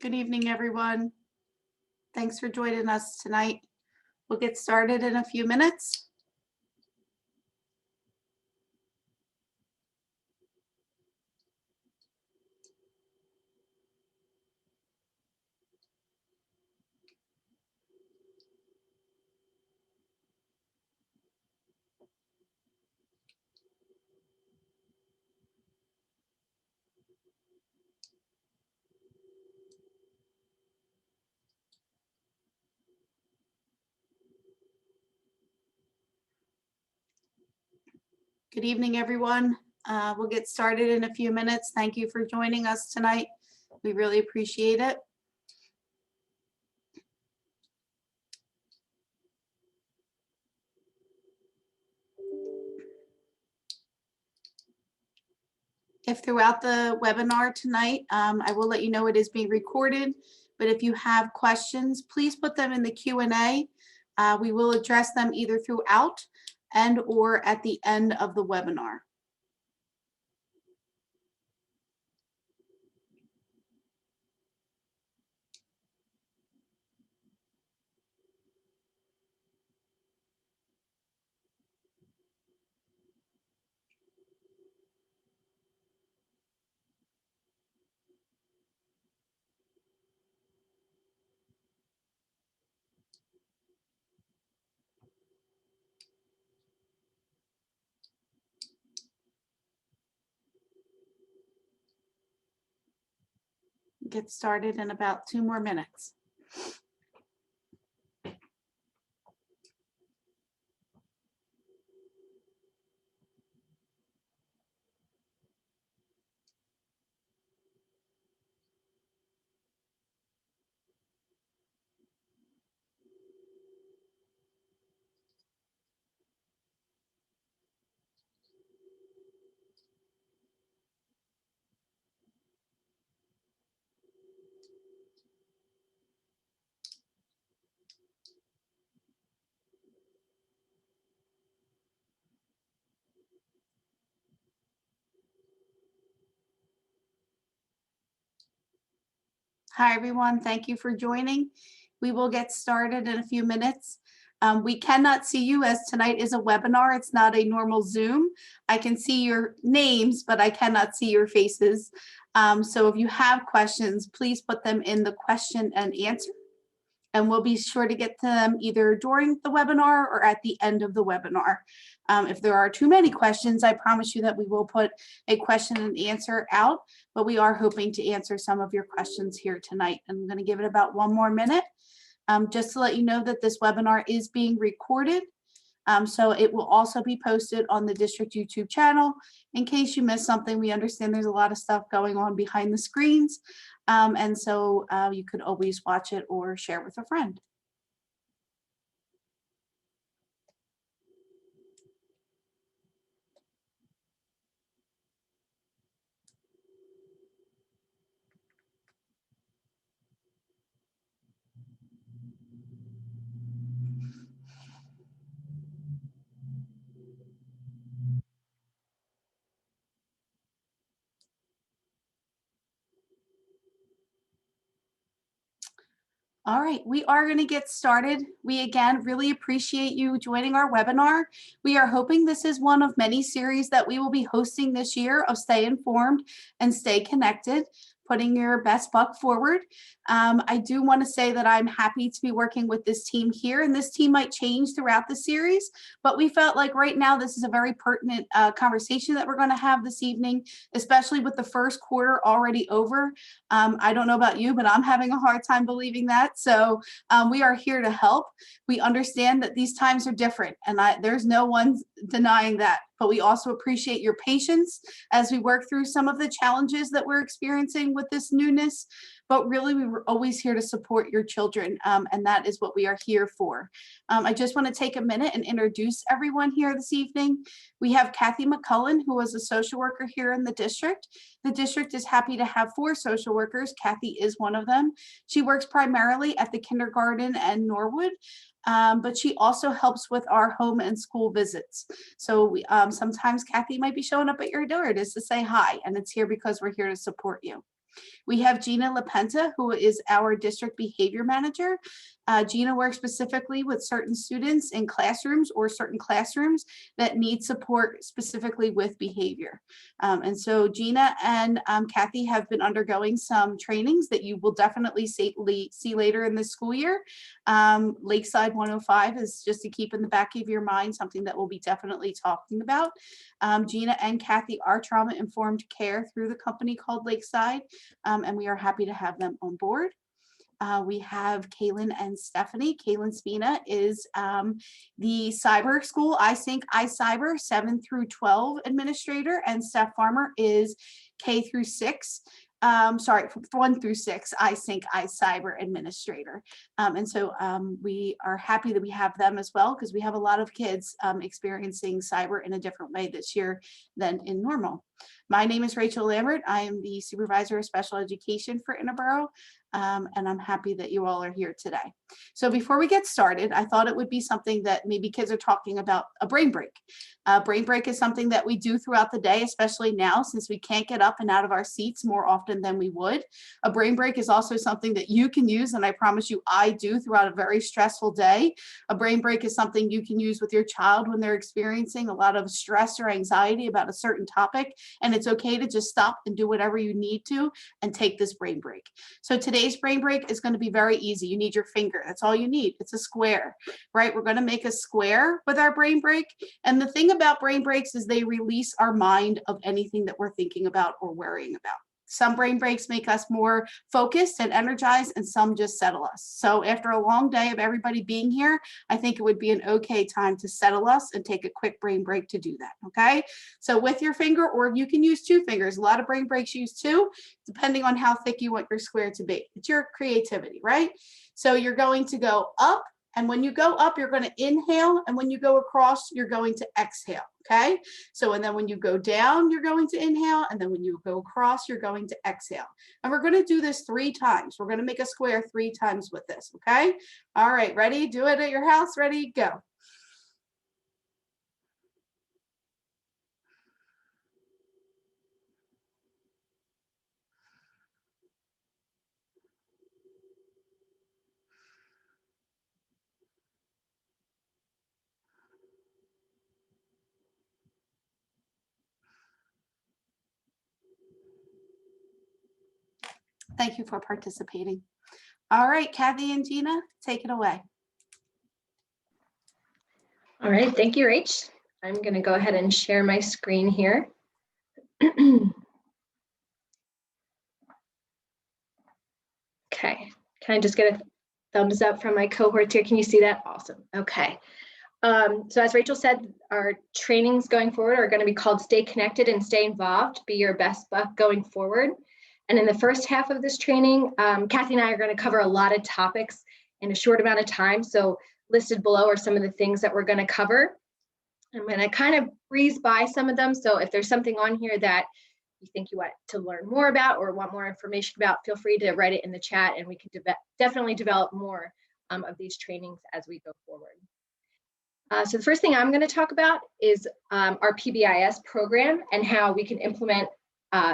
Good evening, everyone. Thanks for joining us tonight. We'll get started in a few minutes. Good evening, everyone. We'll get started in a few minutes. Thank you for joining us tonight. We really appreciate it. If throughout the webinar tonight, I will let you know it is being recorded, but if you have questions, please put them in the Q&A. We will address them either throughout and or at the end of the webinar. Get started in about 2 more minutes. Hi, everyone. Thank you for joining. We will get started in a few minutes. We cannot see you as tonight is a webinar. It's not a normal Zoom. I can see your names, but I cannot see your faces. So if you have questions, please put them in the question and answer, and we'll be sure to get to them either during the webinar or at the end of the webinar. If there are too many questions, I promise you that we will put a question and answer out, but we are hoping to answer some of your questions here tonight. I'm going to give it about 1 more minute just to let you know that this webinar is being recorded. So it will also be posted on the district YouTube channel. In case you missed something, we understand there's a lot of stuff going on behind the screens. And so you could always watch it or share with a friend. All right, we are going to get started. We again really appreciate you joining our webinar. We are hoping this is one of many series that we will be hosting this year of Stay Informed and Stay Connected, putting your best buck forward. I do want to say that I'm happy to be working with this team here, and this team might change throughout the series, but we felt like right now this is a very pertinent conversation that we're going to have this evening, especially with the first quarter already over. I don't know about you, but I'm having a hard time believing that. So we are here to help. We understand that these times are different, and there's no one denying that. But we also appreciate your patience as we work through some of the challenges that we're experiencing with this newness. But really, we were always here to support your children, and that is what we are here for. I just want to take a minute and introduce everyone here this evening. We have Kathy McCullen, who is a social worker here in the district. The district is happy to have 4 social workers. Kathy is one of them. She works primarily at the kindergarten and Norwood, but she also helps with our home and school visits. So sometimes Kathy might be showing up at your door just to say hi, and it's here because we're here to support you. We have Gina LaPenta, who is our district behavior manager. Gina works specifically with certain students in classrooms or certain classrooms that need support specifically with behavior. And so Gina and Kathy have been undergoing some trainings that you will definitely see later in this school year. Lakeside 105 is just to keep in the back of your mind, something that we'll be definitely talking about. Gina and Kathy are trauma-informed care through the company called Lakeside, and we are happy to have them on board. We have Kaylin and Stephanie. Kaylin Spina is the cyber school, iSync, iCyber 7 through 12 administrator, and Steph Farmer is K through 6. 1 through 6, iSync, iCyber administrator. And so we are happy that we have them as well, because we have a lot of kids experiencing cyber in a different way this year than in normal. My name is Rachel Lambert. I am the supervisor of special education for Interboro. And I'm happy that you all are here today. So before we get started, I thought it would be something that maybe kids are talking about, a brain break. Brain break is something that we do throughout the day, especially now since we can't get up and out of our seats more often than we would. A brain break is also something that you can use, and I promise you I do throughout a very stressful day. A brain break is something you can use with your child when they're experiencing a lot of stress or anxiety about a certain topic, and it's okay to just stop and do whatever you need to and take this brain break. So today's brain break is going to be very easy. You need your finger. That's all you need. It's a square, right? We're going to make a square with our brain break. And the thing about brain breaks is they release our mind of anything that we're thinking about or worrying about. Some brain breaks make us more focused and energized, and some just settle us. So after a long day of everybody being here, I think it would be an okay time to settle us and take a quick brain break to do that, okay? So with your finger, or you can use 2 fingers. A lot of brain breaks use 2, depending on how thick you want your square to be. It's your creativity, right? So you're going to go up, and when you go up, you're going to inhale, and when you go across, you're going to exhale, okay? So, and then when you go down, you're going to inhale, and then when you go across, you're going to exhale. And we're going to do this 3 times. We're going to make a square 3 times with this, okay? All right, ready? Do it at your house. Ready? Go. Thank you for participating. All right, Kathy and Gina, take it away. All right, thank you, Rach. I'm going to go ahead and share my screen here. Okay, can I just get a thumbs up from my cohorts here? Can you see that? Awesome. Okay. So as Rachel said, our trainings going forward are going to be called Stay Connected and Stay Involved, Be Your Best Buck Going Forward. And in the first half of this training, Kathy and I are going to cover a lot of topics in a short amount of time. So listed below are some of the things that we're going to cover. I'm going to kind of breeze by some of them. So if there's something on here that you think you want to learn more about or want more information about, feel free to write it in the chat, and we can definitely develop more of these trainings as we go forward. So the first thing I'm going to talk about is our PBIS program and how we can implement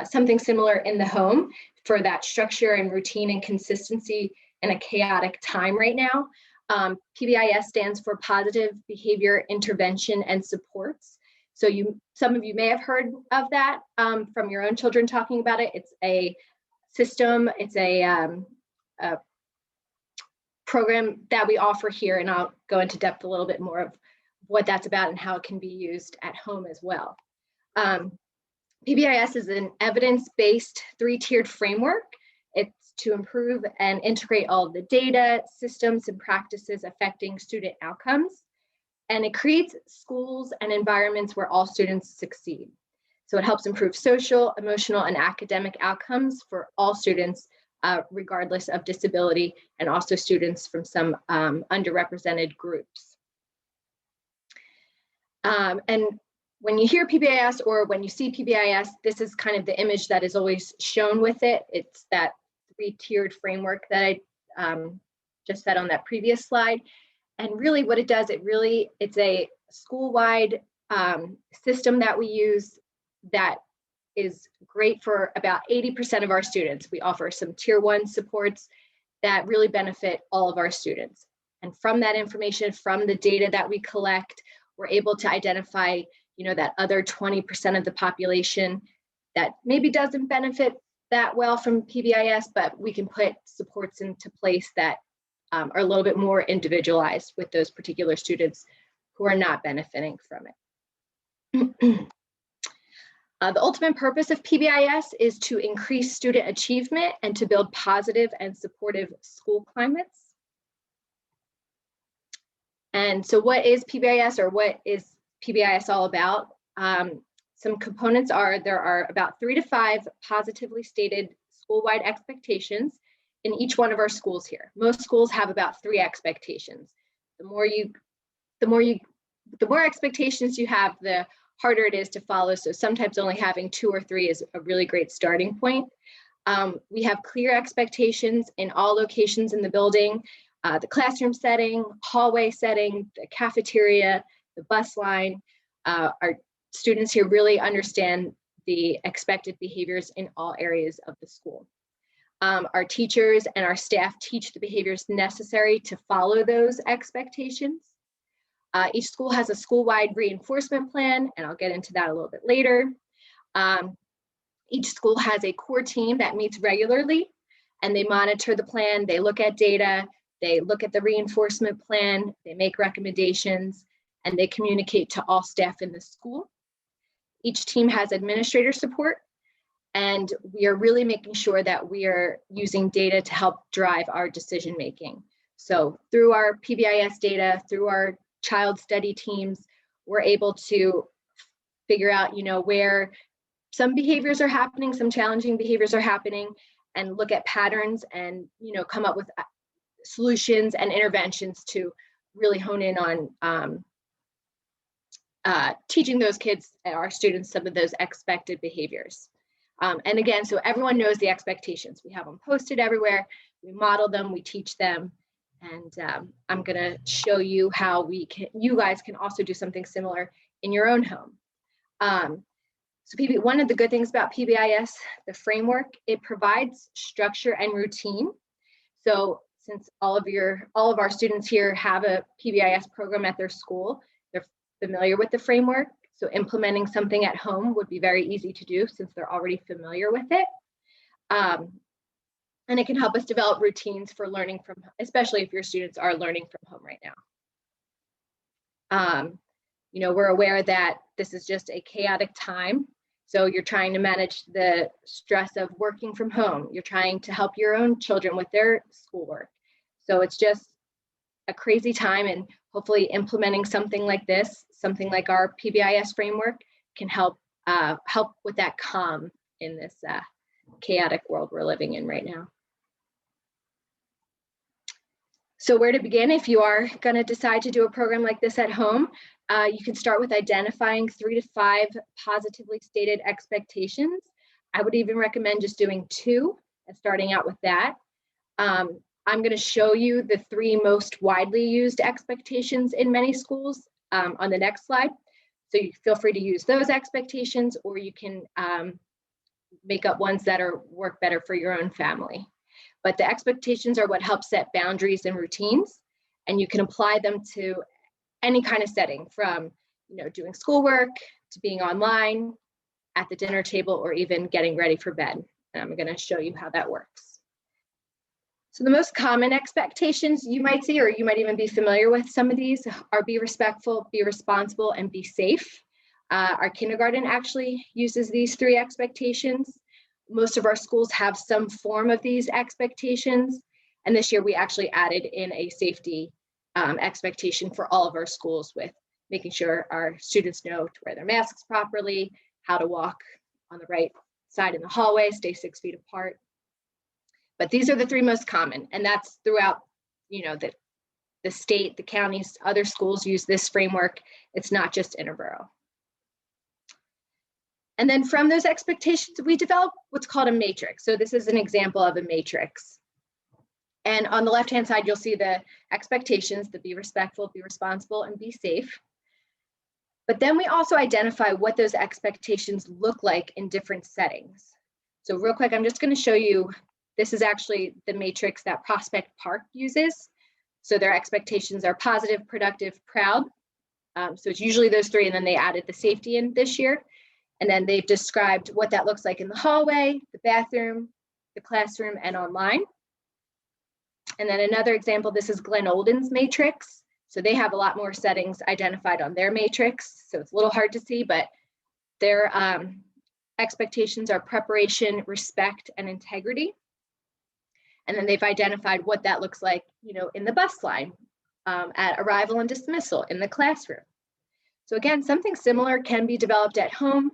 something similar in the home for that structure and routine and consistency in a chaotic time right now. PBIS stands for Positive Behavior Intervention and Supports. So some of you may have heard of that from your own children talking about it. It's a system, it's a program that we offer here, and I'll go into depth a little bit more of what that's about and how it can be used at home as well. PBIS is an evidence-based 3-tiered framework. It's to improve and integrate all of the data, systems, and practices affecting student outcomes. And it creates schools and environments where all students succeed. So it helps improve social, emotional, and academic outcomes for all students, regardless of disability, and also students from some underrepresented groups. And when you hear PBIS or when you see PBIS, this is kind of the image that is always shown with it. It's that 3-tiered framework that I just said on that previous slide. And really what it does, it's a school-wide system that we use that is great for about 80% of our students. We offer some tier 1 supports that really benefit all of our students. And from that information, from the data that we collect, we're able to identify, that other 20% of the population that maybe doesn't benefit that well from PBIS, but we can put supports into place that are a little bit more individualized with those particular students who are not benefiting from it. The ultimate purpose of PBIS is to increase student achievement and to build positive and supportive school climates. And so what is PBIS, or what is PBIS all about? Some components are, there are about 3 to 5 positively stated school-wide expectations in each one of our schools here. Most schools have about 3 expectations. The more expectations you have, the harder it is to follow. So sometimes only having 2 or 3 is a really great starting point. We have clear expectations in all locations in the building, the classroom setting, hallway setting, the cafeteria, the bus line. Our students here really understand the expected behaviors in all areas of the school. Our teachers and our staff teach the behaviors necessary to follow those expectations. Each school has a school-wide reinforcement plan, and I'll get into that a little bit later. Each school has a core team that meets regularly, and they monitor the plan, they look at data, they look at the reinforcement plan, they make recommendations, and they communicate to all staff in the school. Each team has administrator support, and we are really making sure that we are using data to help drive our decision-making. So through our PBIS data, through our child study teams, we're able to figure out, where some behaviors are happening, some challenging behaviors are happening, and look at patterns and, come up with solutions and interventions to really hone in on teaching those kids, our students, some of those expected behaviors. And again, so everyone knows the expectations. We have them posted everywhere, we model them, we teach them. And I'm going to show you how you guys can also do something similar in your own home. So one of the good things about PBIS, the framework, it provides structure and routine. So since all of our students here have a PBIS program at their school, they're familiar with the framework. So implementing something at home would be very easy to do since they're already familiar with it. And it can help us develop routines for learning from, especially if your students are learning from home right now. We're aware that this is just a chaotic time. So you're trying to manage the stress of working from home. You're trying to help your own children with their schoolwork. So it's just a crazy time, and hopefully implementing something like this, something like our PBIS framework, can help with that calm in this chaotic world we're living in right now. So where to begin if you are going to decide to do a program like this at home? You can start with identifying 3 to 5 positively stated expectations. I would even recommend just doing 2 and starting out with that. I'm going to show you the 3 most widely used expectations in many schools on the next slide. So you feel free to use those expectations, or you can make up ones that work better for your own family. But the expectations are what help set boundaries and routines, and you can apply them to any kind of setting, from doing schoolwork to being online, at the dinner table, or even getting ready for bed. And I'm going to show you how that works. So the most common expectations you might see, or you might even be familiar with some of these, are be respectful, be responsible, and be safe. Our kindergarten actually uses these 3 expectations. Most of our schools have some form of these expectations. And this year we actually added in a safety expectation for all of our schools, with making sure our students know to wear their masks properly, how to walk on the right side in the hallway, stay 6 feet apart. But these are the 3 most common, and that's throughout, the state, the counties, other schools use this framework. It's not just Interboro. And then from those expectations, we develop what's called a matrix. So this is an example of a matrix. And on the left-hand side, you'll see the expectations: to be respectful, be responsible, and be safe. But then we also identify what those expectations look like in different settings. So real quick, I'm just going to show you, this is actually the matrix that Prospect Park uses. So their expectations are positive, productive, proud. So it's usually those three, and then they added the safety in this year. And then they've described what that looks like in the hallway, the bathroom, the classroom, and online. And then another example, this is Glen Olden's matrix. So they have a lot more settings identified on their matrix. So it's a little hard to see, but their expectations are preparation, respect, and integrity. And then they've identified what that looks like, in the bus line, at arrival and dismissal, in the classroom. So again, something similar can be developed at home.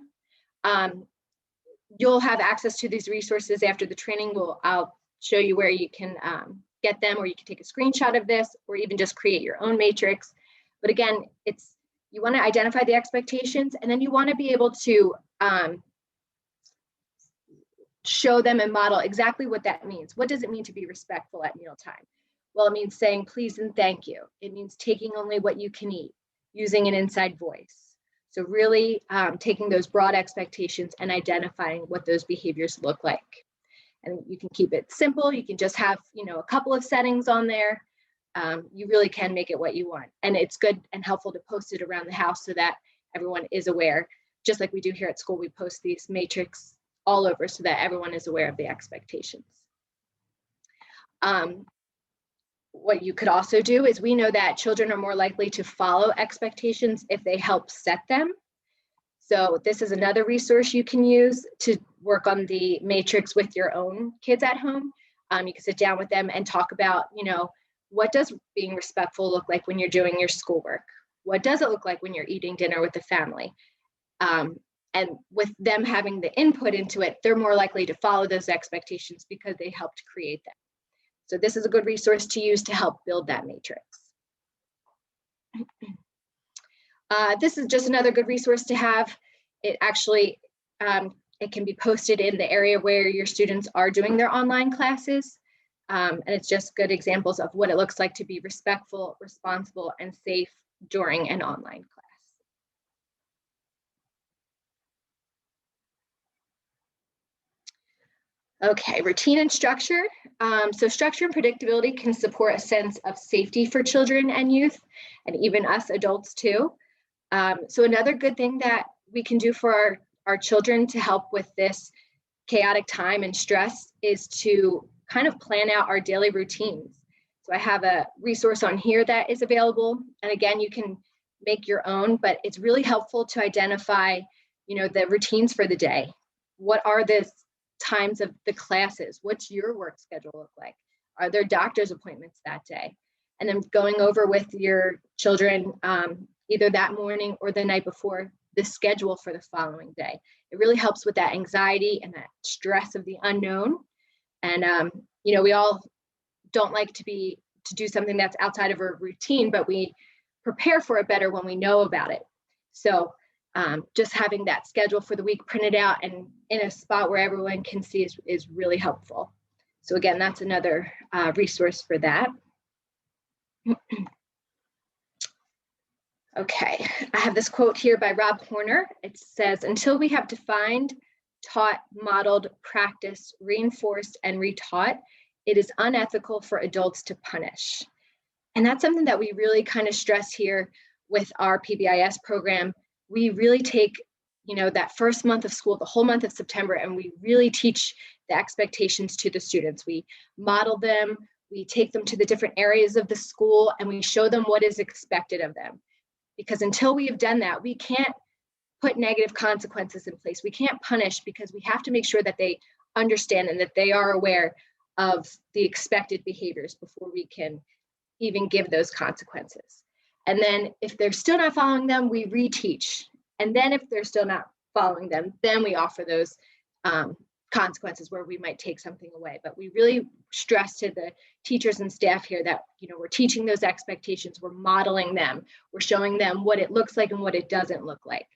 You'll have access to these resources after the training. I'll show you where you can get them, or you can take a screenshot of this, or even just create your own matrix. But again, you want to identify the expectations, and then you want to be able to show them and model exactly what that means. What does it mean to be respectful at mealtime? Well, it means saying please and thank you. It means taking only what you can eat, using an inside voice. So really taking those broad expectations and identifying what those behaviors look like. And you can keep it simple. You can just have, a couple of settings on there. You really can make it what you want. And it's good and helpful to post it around the house so that everyone is aware. Just like we do here at school, we post these matrix all over so that everyone is aware of the expectations. What you could also do is, we know that children are more likely to follow expectations if they help set them. So this is another resource you can use to work on the matrix with your own kids at home. You can sit down with them and talk about, what does being respectful look like when you're doing your schoolwork? What does it look like when you're eating dinner with the family? And with them having the input into it, they're more likely to follow those expectations because they helped create them. So this is a good resource to use to help build that matrix. This is just another good resource to have. It actually, it can be posted in the area where your students are doing their online classes. And it's just good examples of what it looks like to be respectful, responsible, and safe during an online class. Okay, routine and structure. So structure and predictability can support a sense of safety for children and youth, and even us adults too. So another good thing that we can do for our children to help with this chaotic time and stress is to kind of plan out our daily routines. So I have a resource on here that is available. And again, you can make your own, but it's really helpful to identify, the routines for the day. What are the times of the classes? What's your work schedule look like? Are there doctor's appointments that day? And then going over with your children, either that morning or the night before, the schedule for the following day. It really helps with that anxiety and that stress of the unknown. And we all don't like to do something that's outside of our routine, but we prepare for it better when we know about it. So just having that schedule for the week printed out and in a spot where everyone can see is really helpful. So again, that's another resource for that. Okay, I have this quote here by Rob Horner. It says, "Until we have defined, taught, modeled, practiced, reinforced, and retaught, it is unethical for adults to punish." And that's something that we really kind of stress here with our PBIS program. We really take, that first month of school, the whole month of September, and we really teach the expectations to the students. We model them, we take them to the different areas of the school, and we show them what is expected of them. Because until we have done that, we can't put negative consequences in place. We can't punish, because we have to make sure that they understand and that they are aware of the expected behaviors before we can even give those consequences. And then if they're still not following them, we reteach. And then if they're still not following them, then we offer those consequences where we might take something away. But we really stress to the teachers and staff here that, we're teaching those expectations, we're modeling them, we're showing them what it looks like and what it doesn't look like.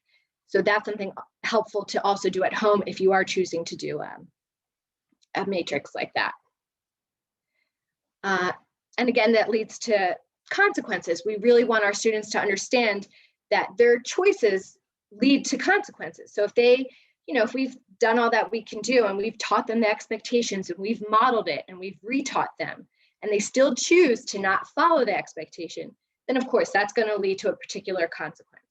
So that's something helpful to also do at home if you are choosing to do a matrix like that. And again, that leads to consequences. We really want our students to understand that their choices lead to consequences. So if they, if we've done all that we can do and we've taught them the expectations and we've modeled it and we've retaught them, and they still choose to not follow the expectation, then of course that's going to lead to a particular consequence.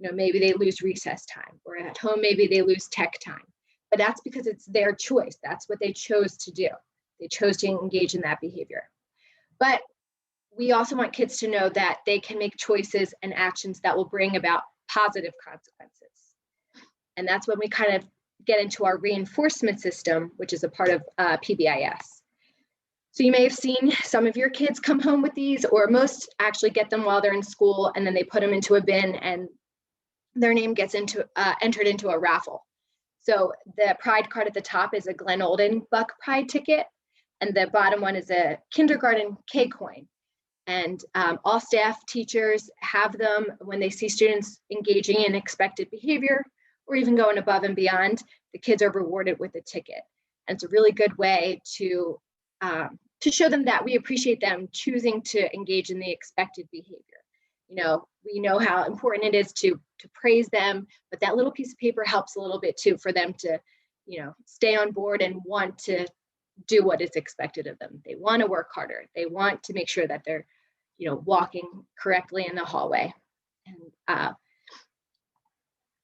Maybe they lose recess time, or at home, maybe they lose tech time, but that's because it's their choice. That's what they chose to do. They chose to engage in that behavior. But we also want kids to know that they can make choices and actions that will bring about positive consequences. And that's when we kind of get into our reinforcement system, which is a part of PBIS. So you may have seen some of your kids come home with these, or most actually get them while they're in school, and then they put them into a bin and their name gets entered into a raffle. So the pride card at the top is a Glen Olden Buck Pride ticket, and the bottom one is a kindergarten K-coin. And all staff, teachers have them when they see students engaging in expected behavior or even going above and beyond. The kids are rewarded with a ticket. And it's a really good way to show them that we appreciate them choosing to engage in the expected behavior. We know how important it is to praise them, but that little piece of paper helps a little bit too for them to, stay on board and want to do what is expected of them. They want to work harder. They want to make sure that they're, walking correctly in the hallway. And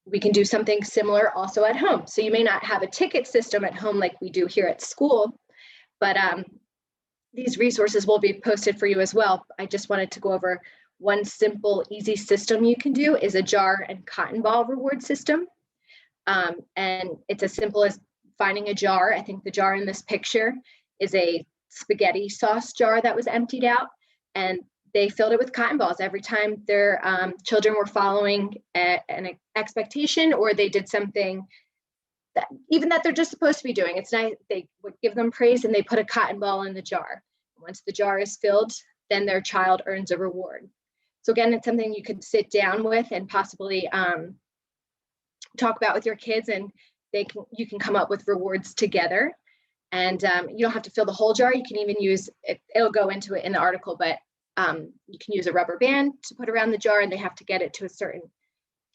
we can do something similar also at home. So you may not have a ticket system at home like we do here at school, but these resources will be posted for you as well. I just wanted to go over one simple, easy system you can do is a jar and cotton ball reward system. And it's as simple as finding a jar. I think the jar in this picture is a spaghetti sauce jar that was emptied out, and they filled it with cotton balls every time their children were following an expectation, or they did something that they're just supposed to be doing. It's nice. They would give them praise and they put a cotton ball in the jar. Once the jar is filled, then their child earns a reward. So again, it's something you could sit down with and possibly talk about with your kids, and you can come up with rewards together. And you don't have to fill the whole jar. You can even use it. It'll go into it in the article, but you can use a rubber band to put around the jar, and they have to get it to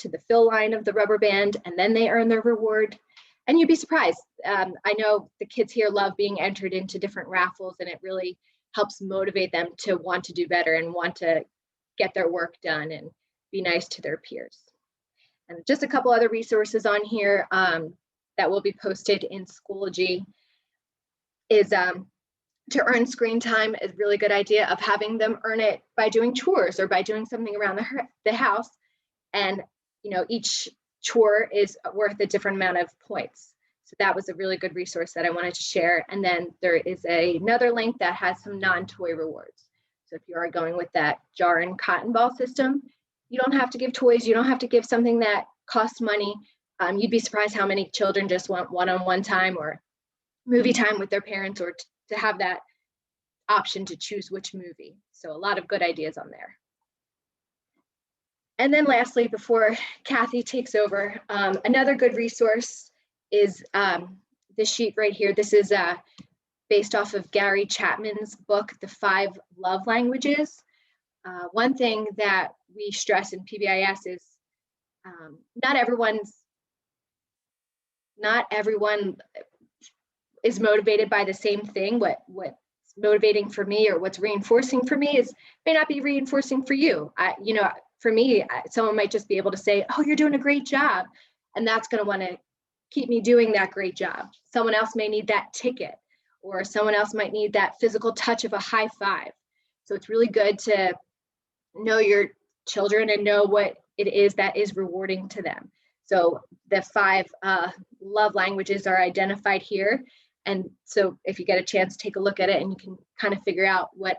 the fill line of the rubber band, and then they earn their reward. And you'd be surprised. I know the kids here love being entered into different raffles, and it really helps motivate them to want to do better and want to get their work done and be nice to their peers. And just a couple other resources on here that will be posted in Schoology is to earn screen time is a really good idea of having them earn it by doing chores or by doing something around the house. And each chore is worth a different amount of points. So that was a really good resource that I wanted to share. And then there is another link that has some non-toy rewards. So if you are going with that jar and cotton ball system, you don't have to give toys. You don't have to give something that costs money. You'd be surprised how many children just want one-on-one time or movie time with their parents, or to have that option to choose which movie. So a lot of good ideas on there. And then lastly, before Kathy takes over, another good resource is this sheet right here. This is based off of Gary Chapman's book, The 5 Love Languages. One thing that we stress in PBIS is not everyone is motivated by the same thing. What's motivating for me or what's reinforcing for me may not be reinforcing for you. For me, someone might just be able to say, "Oh, you're doing a great job," and that's going to want to keep me doing that great job. Someone else may need that ticket, or someone else might need that physical touch of a high five. So it's really good to know your children and know what it is that is rewarding to them. So the 5 love languages are identified here. And so if you get a chance, take a look at it, and you can kind of figure out what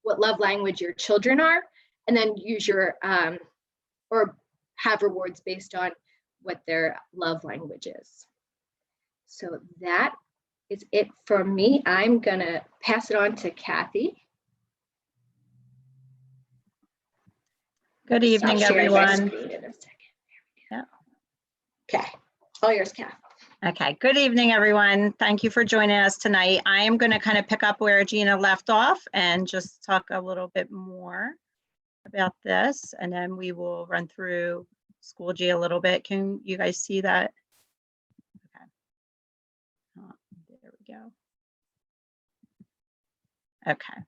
love language your children are, and then use your or have rewards based on what their love language is. So that is it for me. I'm gonna pass it on to Kathy. Good evening, everyone. Yeah. Okay, all yours, Kath. Okay, good evening, everyone. Thank you for joining us tonight. I am going to kind of pick up where Gina left off and just talk a little bit more about this, and then we will run through Schoology a little bit. Can you guys see that? Okay. There we go. Okay.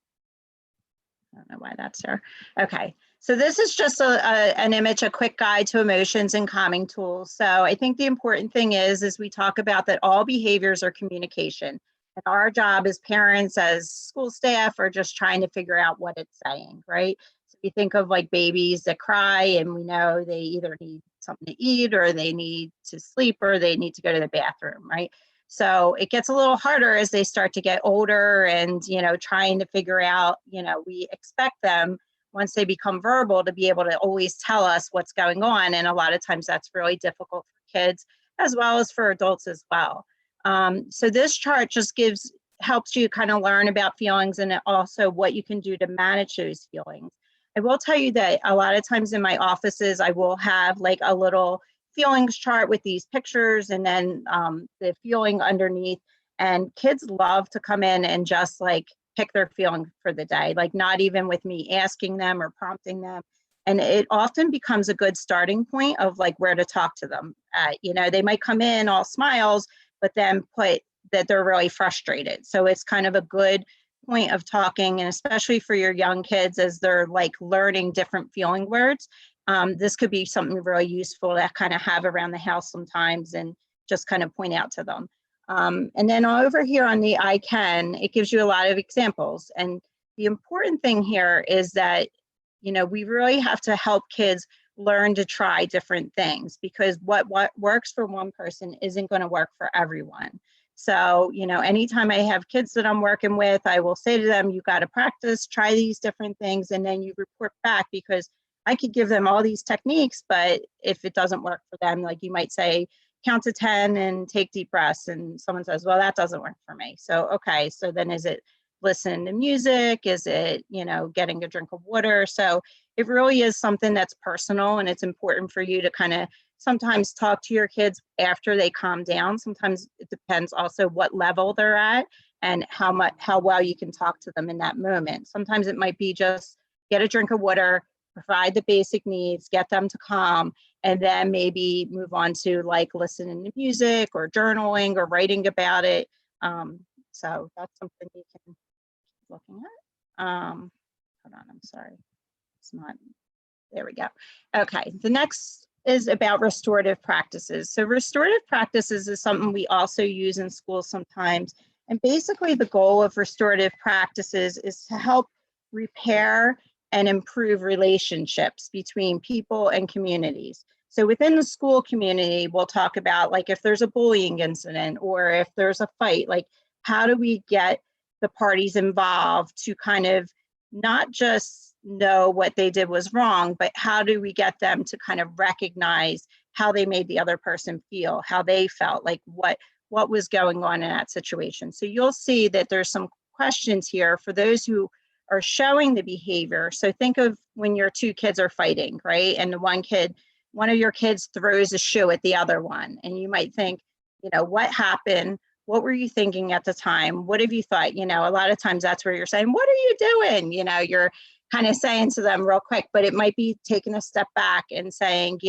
I don't know why that's there. Okay, so this is just an image, a quick guide to emotions and calming tools. So I think the important thing is we talk about that all behaviors are communication. And our job as parents, as school staff, are just trying to figure out what it's saying, right? So we think of like babies that cry and we know they either need something to eat or they need to sleep or they need to go to the bathroom, right? So it gets a little harder as they start to get older and, trying to figure out, we expect them once they become verbal to be able to always tell us what's going on. And a lot of times that's really difficult for kids as well as for adults as well. So this chart just helps you kind of learn about feelings and also what you can do to manage those feelings. I will tell you that a lot of times in my offices, I will have like a little feelings chart with these pictures and then the feeling underneath. And kids love to come in and just like pick their feeling for the day, like not even with me asking them or prompting them. And it often becomes a good starting point of like where to talk to them. They might come in all smiles, but then put that they're really frustrated. So it's kind of a good point of talking, and especially for your young kids as they're like learning different feeling words. This could be something really useful to kind of have around the house sometimes and just kind of point out to them. And then over here on the I can, it gives you a lot of examples. And the important thing here is that, we really have to help kids learn to try different things, because what works for one person isn't going to work for everyone. So, anytime I have kids that I'm working with, I will say to them, you got to practice, try these different things, and then you report back, because I could give them all these techniques, but if it doesn't work for them, like you might say, count to 10 and take deep breaths. And someone says, well, that doesn't work for me. So, okay, so then is it listen to music? Is it, getting a drink of water? So it really is something that's personal, and it's important for you to kind of sometimes talk to your kids after they calm down. Sometimes it depends also what level they're at and how well you can talk to them in that moment. Sometimes it might be just get a drink of water, provide the basic needs, get them to calm, and then maybe move on to like listening to music or journaling or writing about it. So that's something you can keep looking at. Hold on, I'm sorry. It's not, there we go. Okay, the next is about restorative practices. So restorative practices is something we also use in schools sometimes. And basically the goal of restorative practices is to help repair and improve relationships between people and communities. So within the school community, we'll talk about like if there's a bullying incident or if there's a fight, like how do we get the parties involved to kind of not just know what they did was wrong, but how do we get them to kind of recognize how they made the other person feel, how they felt, like what was going on in that situation. So you'll see that there's some questions here for those who are showing the behavior. So think of when your two kids are fighting, right? And one of your kids throws a shoe at the other one. And you might think, what happened? What were you thinking at the time? What have you thought? A lot of times that's where you're saying, what are you doing? You're kind of saying to them real quick, but it might be taking a step back and saying,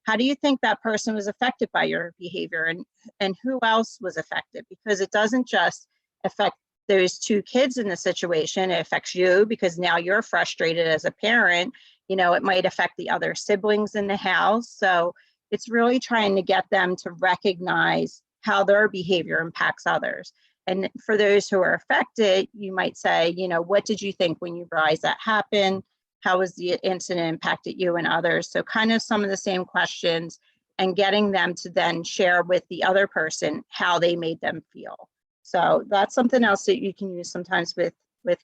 how do you think that person was affected by your behavior, and who else was affected? Because it doesn't just affect those two kids in the situation, it affects you because now you're frustrated as a parent. It might affect the other siblings in the house. So it's really trying to get them to recognize how their behavior impacts others. And for those who are affected, you might say, what did you think when you realized that happened? How was the incident impacted you and others? So kind of some of the same questions, and getting them to then share with the other person how they made them feel. So that's something else that you can use sometimes with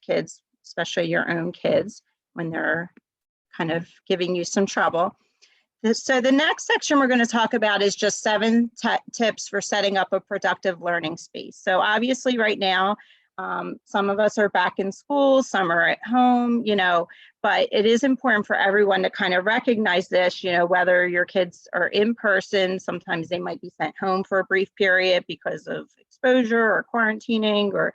kids, especially your own kids, when they're kind of giving you some trouble. So the next section we're going to talk about is just 7 tips for setting up a productive learning space. So obviously right now, some of us are back in school, some are at home, but it is important for everyone to kind of recognize this, whether your kids are in person, sometimes they might be sent home for a brief period because of exposure or quarantining or,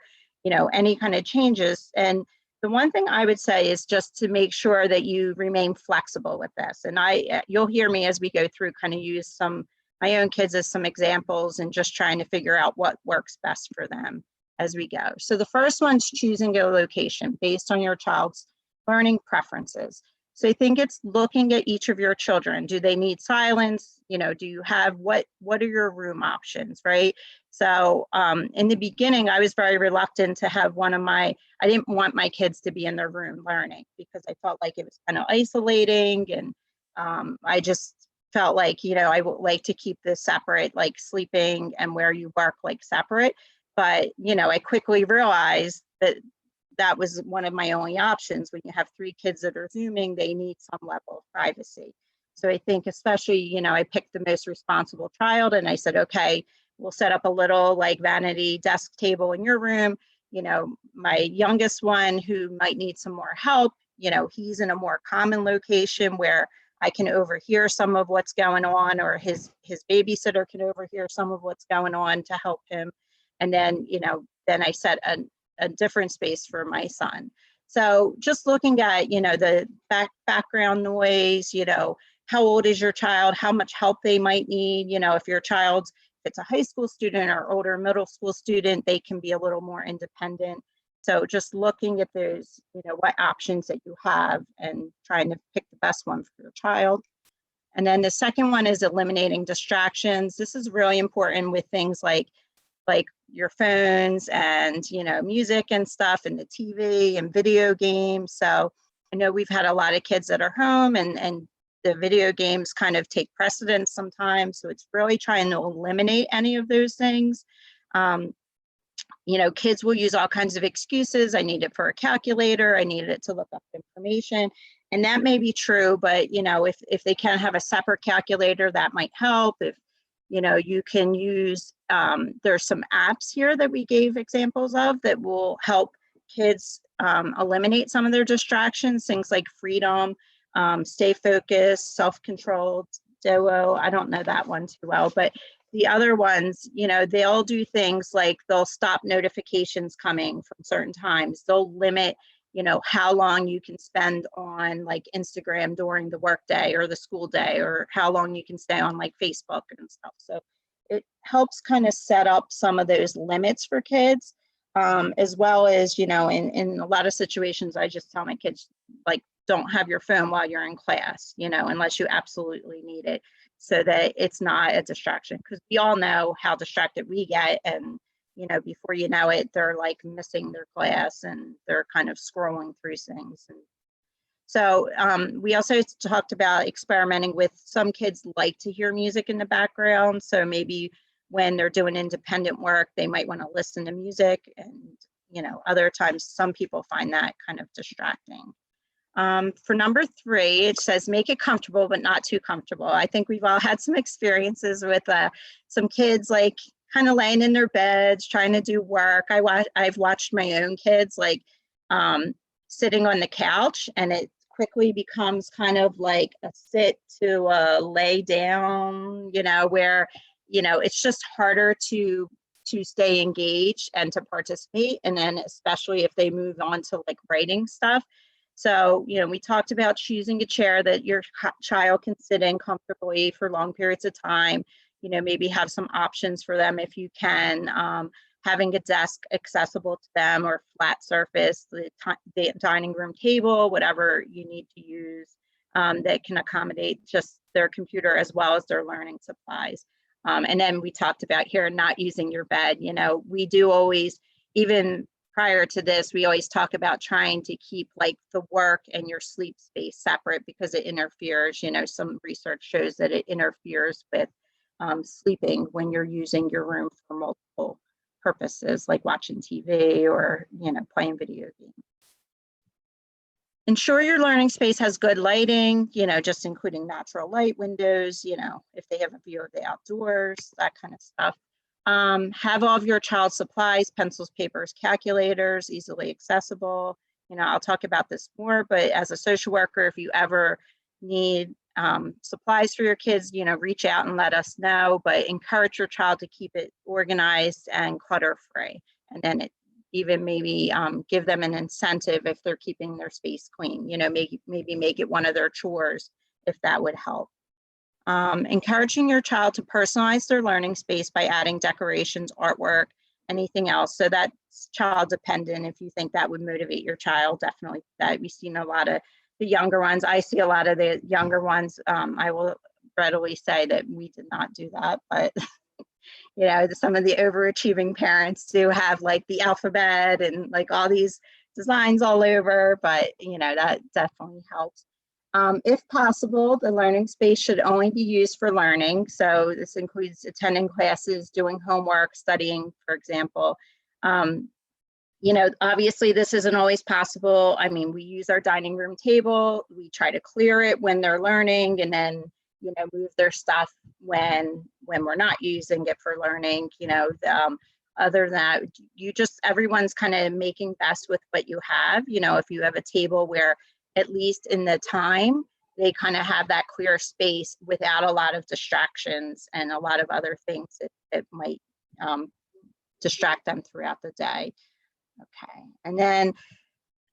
any kind of changes. And The one thing I would say is just to make sure that you remain flexible with this. And you'll hear me as we go through kind of use my own kids as some examples and just trying to figure out what works best for them as we go. So the first one's choosing a location based on your child's learning preferences. So I think it's looking at each of your children. Do they need silence? You know, do you have, what are your room options, right? So in the beginning, I was very reluctant to have I didn't want my kids to be in their room learning because I felt like it was kind of isolating. And I just felt like, you know, I would like to keep this separate, like sleeping and where you work, like separate. But, you know, I quickly realized that that was one of my only options. When you have 3 kids that are Zooming, they need some level of privacy. So I think especially, you know, I picked the most responsible child and I said, okay, we'll set up a little like vanity desk table in your room. You know, my youngest one who might need some more help, you know, he's in a more common location where I can overhear some of what's going on, or his babysitter can overhear some of what's going on to help him. And then, you know, then I set a different space for my son. So just looking at, you know, the background noise, you know, how old is your child, how much help they might need, you know, if it's a high school student or older middle school student, they can be a little more independent. So just looking at those, you know, what options that you have and trying to pick the best one for your child. And then the second one is eliminating distractions. This is really important with things like your phones and, you know, music and stuff and the TV and video games. So I know we've had a lot of kids that are home and the video games kind of take precedence sometimes. So it's really trying to eliminate any of those things. You know, kids will use all kinds of excuses. I need it for a calculator. I need it to look up information. And that may be true, but, you know, if they can have a separate calculator, that might help. If, you know, you can use, there's some apps here that we gave examples of that will help kids eliminate some of their distractions, things like Freedom, Stay Focused, Self-Controlled, Duo. I don't know that one too well, but the other ones, you know, they'll do things like they'll stop notifications coming from certain times. They'll limit, you know, how long you can spend on like Instagram during the workday or the school day, or how long you can stay on like Facebook and stuff. So it helps kind of set up some of those limits for kids, as well as, you know, in a lot of situations, I just tell my kids, like, don't have your phone while you're in class, you know, unless you absolutely need it, so that it's not a distraction, because we all know how distracted we get. And, you know, before you know it, they're like missing their class and they're kind of scrolling through things. And so we also talked about experimenting with, some kids like to hear music in the background. So maybe when they're doing independent work, they might want to listen to music. And, you know, other times some people find that kind of distracting. For number 3, it says make it comfortable, but not too comfortable. I think we've all had some experiences with some kids like kind of laying in their beds, trying to do work. I've watched my own kids like sitting on the couch, and it quickly becomes kind of like a sit to a lay down, you know, where, you know, it's just harder to stay engaged and to participate. And then especially if they move on to like writing stuff. So, you know, we talked about choosing a chair that your child can sit in comfortably for long periods of time. You know, maybe have some options for them if you can, having a desk accessible to them, or flat surface, the dining room table, whatever you need to use, that can accommodate just their computer as well as their learning supplies. And then we talked about here, not using your bed. You know, we do always, even prior to this, we always talk about trying to keep like the work and your sleep space separate, because it interferes. You know, some research shows that it interferes with sleeping when you're using your room for multiple purposes, like watching TV or, you know, playing video games. Ensure your learning space has good lighting, you know, just including natural light, windows, you know, if they have a view of the outdoors, that kind of stuff. Have all of your child's supplies, pencils, papers, calculators, easily accessible. You know, I'll talk about this more, but as a social worker, if you ever need supplies for your kids, you know, reach out and let us know, but encourage your child to keep it organized and clutter-free. And then even maybe give them an incentive if they're keeping their space clean, you know, maybe make it one of their chores if that would help. Encouraging your child to personalize their learning space by adding decorations, artwork, anything else. So that's child dependent. If you think that would motivate your child, definitely that. We've seen a lot of the younger ones. I see a lot of the younger ones. I will readily say that we did not do that, but you know, some of the overachieving parents do have like the alphabet and like all these designs all over, but you know, that definitely helps. If possible, the learning space should only be used for learning. So this includes attending classes, doing homework, studying, for example. You know, obviously this isn't always possible. I mean, we use our dining room table. We try to clear it when they're learning, and then, you know, move their stuff when we're not using it for learning. You know, other than that, everyone's kind of making best with what you have. You know, if you have a table where at least in the time, they kind of have that clear space without a lot of distractions and a lot of other things that might distract them throughout the day. Okay, and then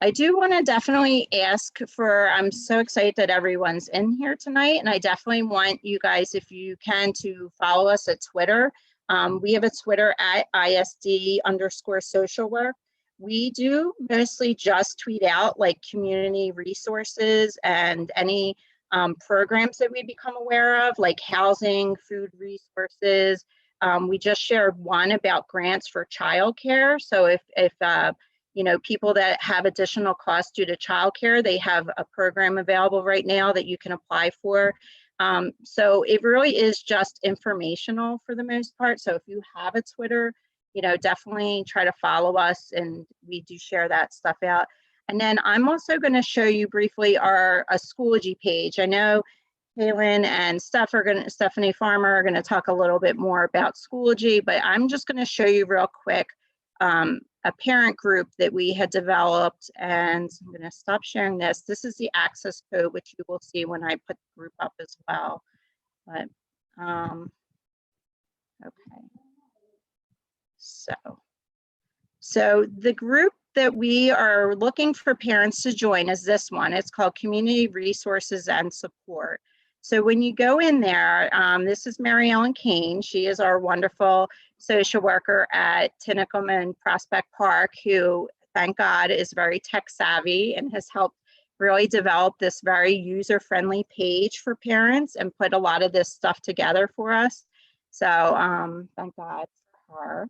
I do want to definitely ask for, I'm so excited that everyone's in here tonight, and I definitely want you guys, if you can, to follow us at Twitter. We have a Twitter at ISD_social work. We do mostly just tweet out like community resources and any programs that we become aware of, like housing, food resources. We just shared one about grants for childcare. So if you know, people that have additional costs due to childcare, they have a program available right now that you can apply for. So it really is just informational for the most part. So if you have a Twitter, you know, definitely try to follow us, and we do share that stuff out. And then I'm also going to show you briefly a Schoology page. I know Kaylin and Stephanie Farmer are going to talk a little bit more about Schoology, but I'm just going to show you real quick a parent group that we had developed, and I'm going to stop sharing this. This is the access code, which you will see when I put the group up as well. But okay. So the group that we are looking for parents to join is this one. It's called Community Resources and Support. So when you go in there, this is Mary Ellen Kane. She is our wonderful social worker at Tinicum and Prospect Park, who, thank God, is very tech savvy and has helped really develop this very user-friendly page for parents and put a lot of this stuff together for us. So thank God for her.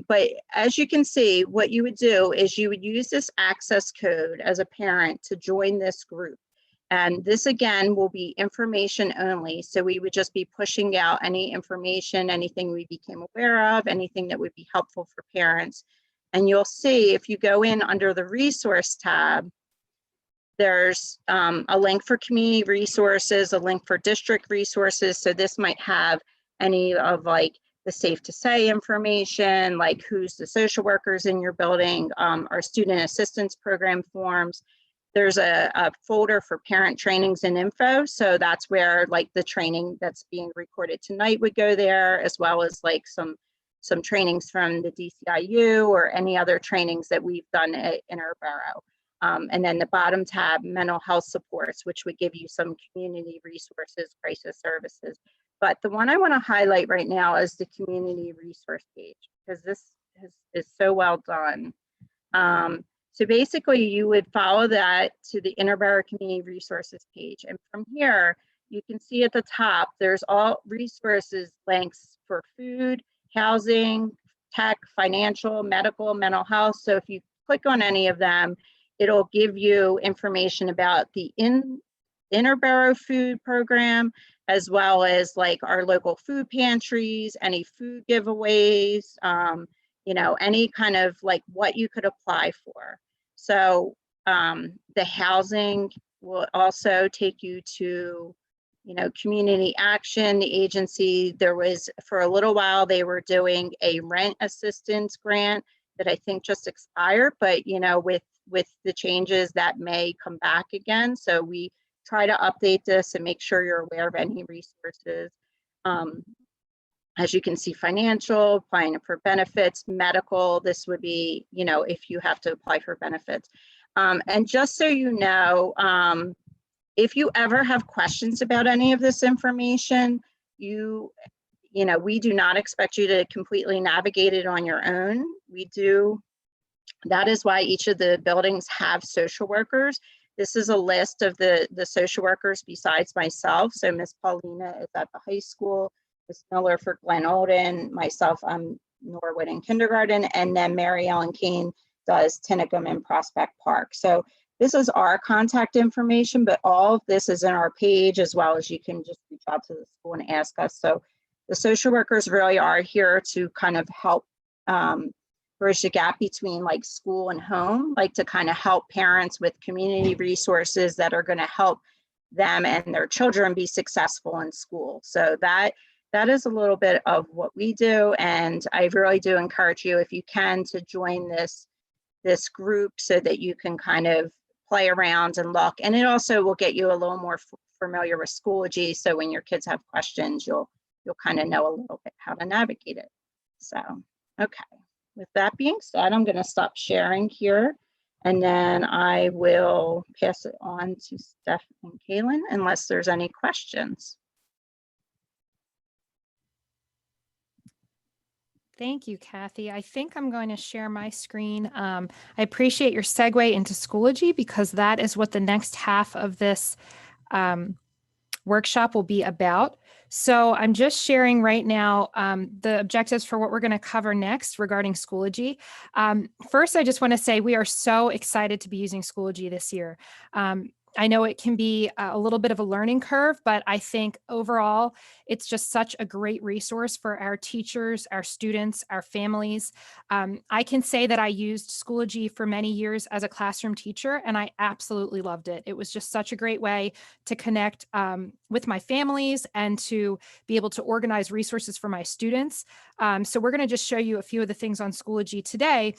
But as you can see, what you would do is you would use this access code as a parent to join this group. And this again will be information only. So we would just be pushing out any information, anything we became aware of, anything that would be helpful for parents. And you'll see if you go in under the resource tab, there's a link for community resources, a link for district resources. So this might have any of like the safe to say information, like who's the social workers in your building, our student assistance program forms. There's a folder for parent trainings and info. So that's where like the training that's being recorded tonight would go there, as well as like some trainings from the DCIU or any other trainings that we've done at Interboro. And then the bottom tab, mental health supports, which would give you some community resources, crisis services. But the one I want to highlight right now is the community resource page, because this is so well done. So basically you would follow that to the Interboro Community Resources page. And from here, you can see at the top, there's all resources links for food, housing, tech, financial, medical, mental health. So if you click on any of them, it'll give you information about the Interboro food program, as well as like our local food pantries, any food giveaways, you know, any kind of like what you could apply for. So the housing will also take you to, you know, community action, the agency. There was, for a little while, they were doing a rent assistance grant that I think just expired, but, you know, with the changes that may come back again. So we try to update this and make sure you're aware of any resources. As you can see, financial, applying for benefits, medical, this would be, you know, if you have to apply for benefits. And just so you know, if you ever have questions about any of this information, you know, we do not expect you to completely navigate it on your own. That is why each of the buildings have social workers. This is a list of the social workers besides myself. So Miss Paulina is at the high school, Miss Miller for Glen Olden, myself, I'm Norwood in kindergarten, and then Mary Ellen Kane does Tinicum and Prospect Park. So this is our contact information, but all of this is in our page, as well as you can just reach out to the school and ask us. So the social workers really are here to kind of help bridge the gap between like school and home, like to kind of help parents with community resources that are going to help them and their children be successful in school. So that is a little bit of what we do. And I really do encourage you, if you can, to join this group so that you can kind of play around and look. And it also will get you a little more familiar with Schoology. So when your kids have questions, you'll kind of know a little bit how to navigate it. So, okay. With that being said, I'm going to stop sharing here, and then I will pass it on to Steph and Kaylin, unless there's any questions. Thank you, Kathy. I think I'm going to share my screen. I appreciate your segue into Schoology, because that is what the next half of this workshop will be about. So I'm just sharing right now the objectives for what we're going to cover next regarding Schoology. First, I just want to say we are so excited to be using Schoology this year. I know it can be a little bit of a learning curve, but I think overall, it's just such a great resource for our teachers, our students, our families. I can say that I used Schoology for many years as a classroom teacher, and I absolutely loved it. It was just such a great way to connect with my families and to be able to organize resources for my students. So we're going to just show you a few of the things on Schoology today,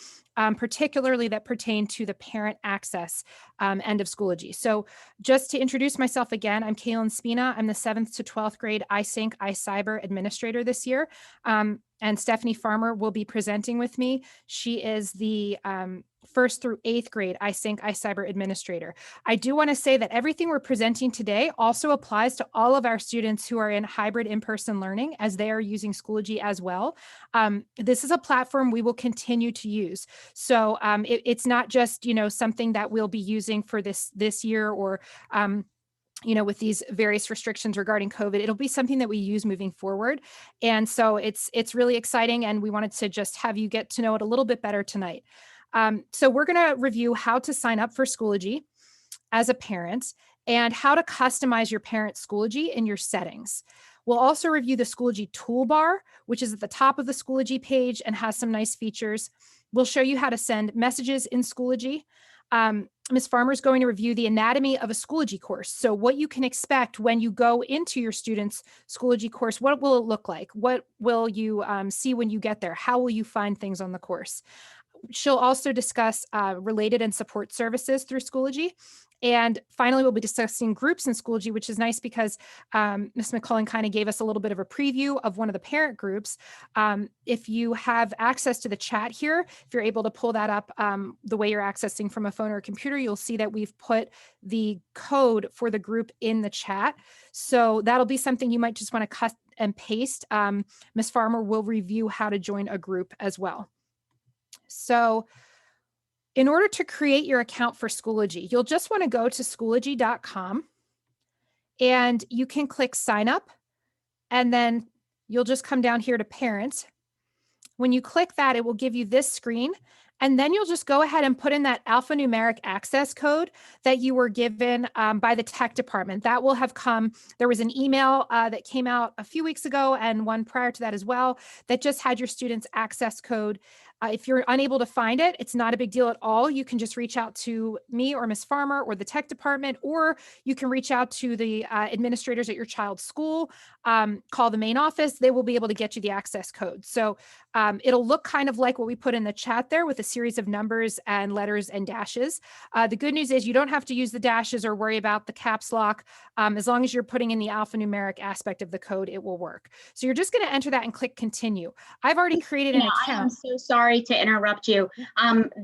particularly that pertain to the parent access end of Schoology. So just to introduce myself again, I'm Kaylin Spina. I'm the 7th to 12th grade iSync iCyber administrator this year. And Stephanie Farmer will be presenting with me. She is the 1st through 8th grade iSync iCyber administrator. I do want to say that everything we're presenting today also applies to all of our students who are in hybrid in-person learning, as they are using Schoology as well. This is a platform we will continue to use. So it's not just, you know, something that we'll be using for this year, or you know, with these various restrictions regarding COVID, it'll be something that we use moving forward. And so it's really exciting, and we wanted to just have you get to know it a little bit better tonight. So we're going to review how to sign up for Schoology as a parent, and how to customize your parent Schoology in your settings. We'll also review the Schoology toolbar, which is at the top of the Schoology page and has some nice features. We'll show you how to send messages in Schoology. Ms. Farmer is going to review the anatomy of a Schoology course. So what you can expect when you go into your student's Schoology course, what will it look like? What will you see when you get there? How will you find things on the course? She'll also discuss related and support services through Schoology. And finally, we'll be discussing groups in Schoology, which is nice because Ms. McCullen kind of gave us a little bit of a preview of one of the parent groups. If you have access to the chat here, if you're able to pull that up the way you're accessing from a phone or a computer, you'll see that we've put the code for the group in the chat. So that'll be something you might just want to cut and paste. Ms. Farmer will review how to join a group as well. So in order to create your account for Schoology, you'll just want to go to Schoology.com, and you can click sign up, and then you'll just come down here to parents. When you click that, it will give you this screen, and then you'll just go ahead and put in that alphanumeric access code that you were given by the tech department. That will have come, there was an email that came out a few weeks ago, and one prior to that as well, that just had your student's access code. If you're unable to find it, it's not a big deal at all. You can just reach out to me or Ms. Farmer or the tech department, or you can reach out to the administrators at your child's school, call the main office. They will be able to get you the access code. So It'll look kind of like what we put in the chat there with a series of numbers and letters and dashes. The good news is you don't have to use the dashes or worry about the caps lock. As long as you're putting in the alphanumeric aspect of the code, it will work. So you're just going to enter that and click continue. I've already created an I am account. so sorry to interrupt you.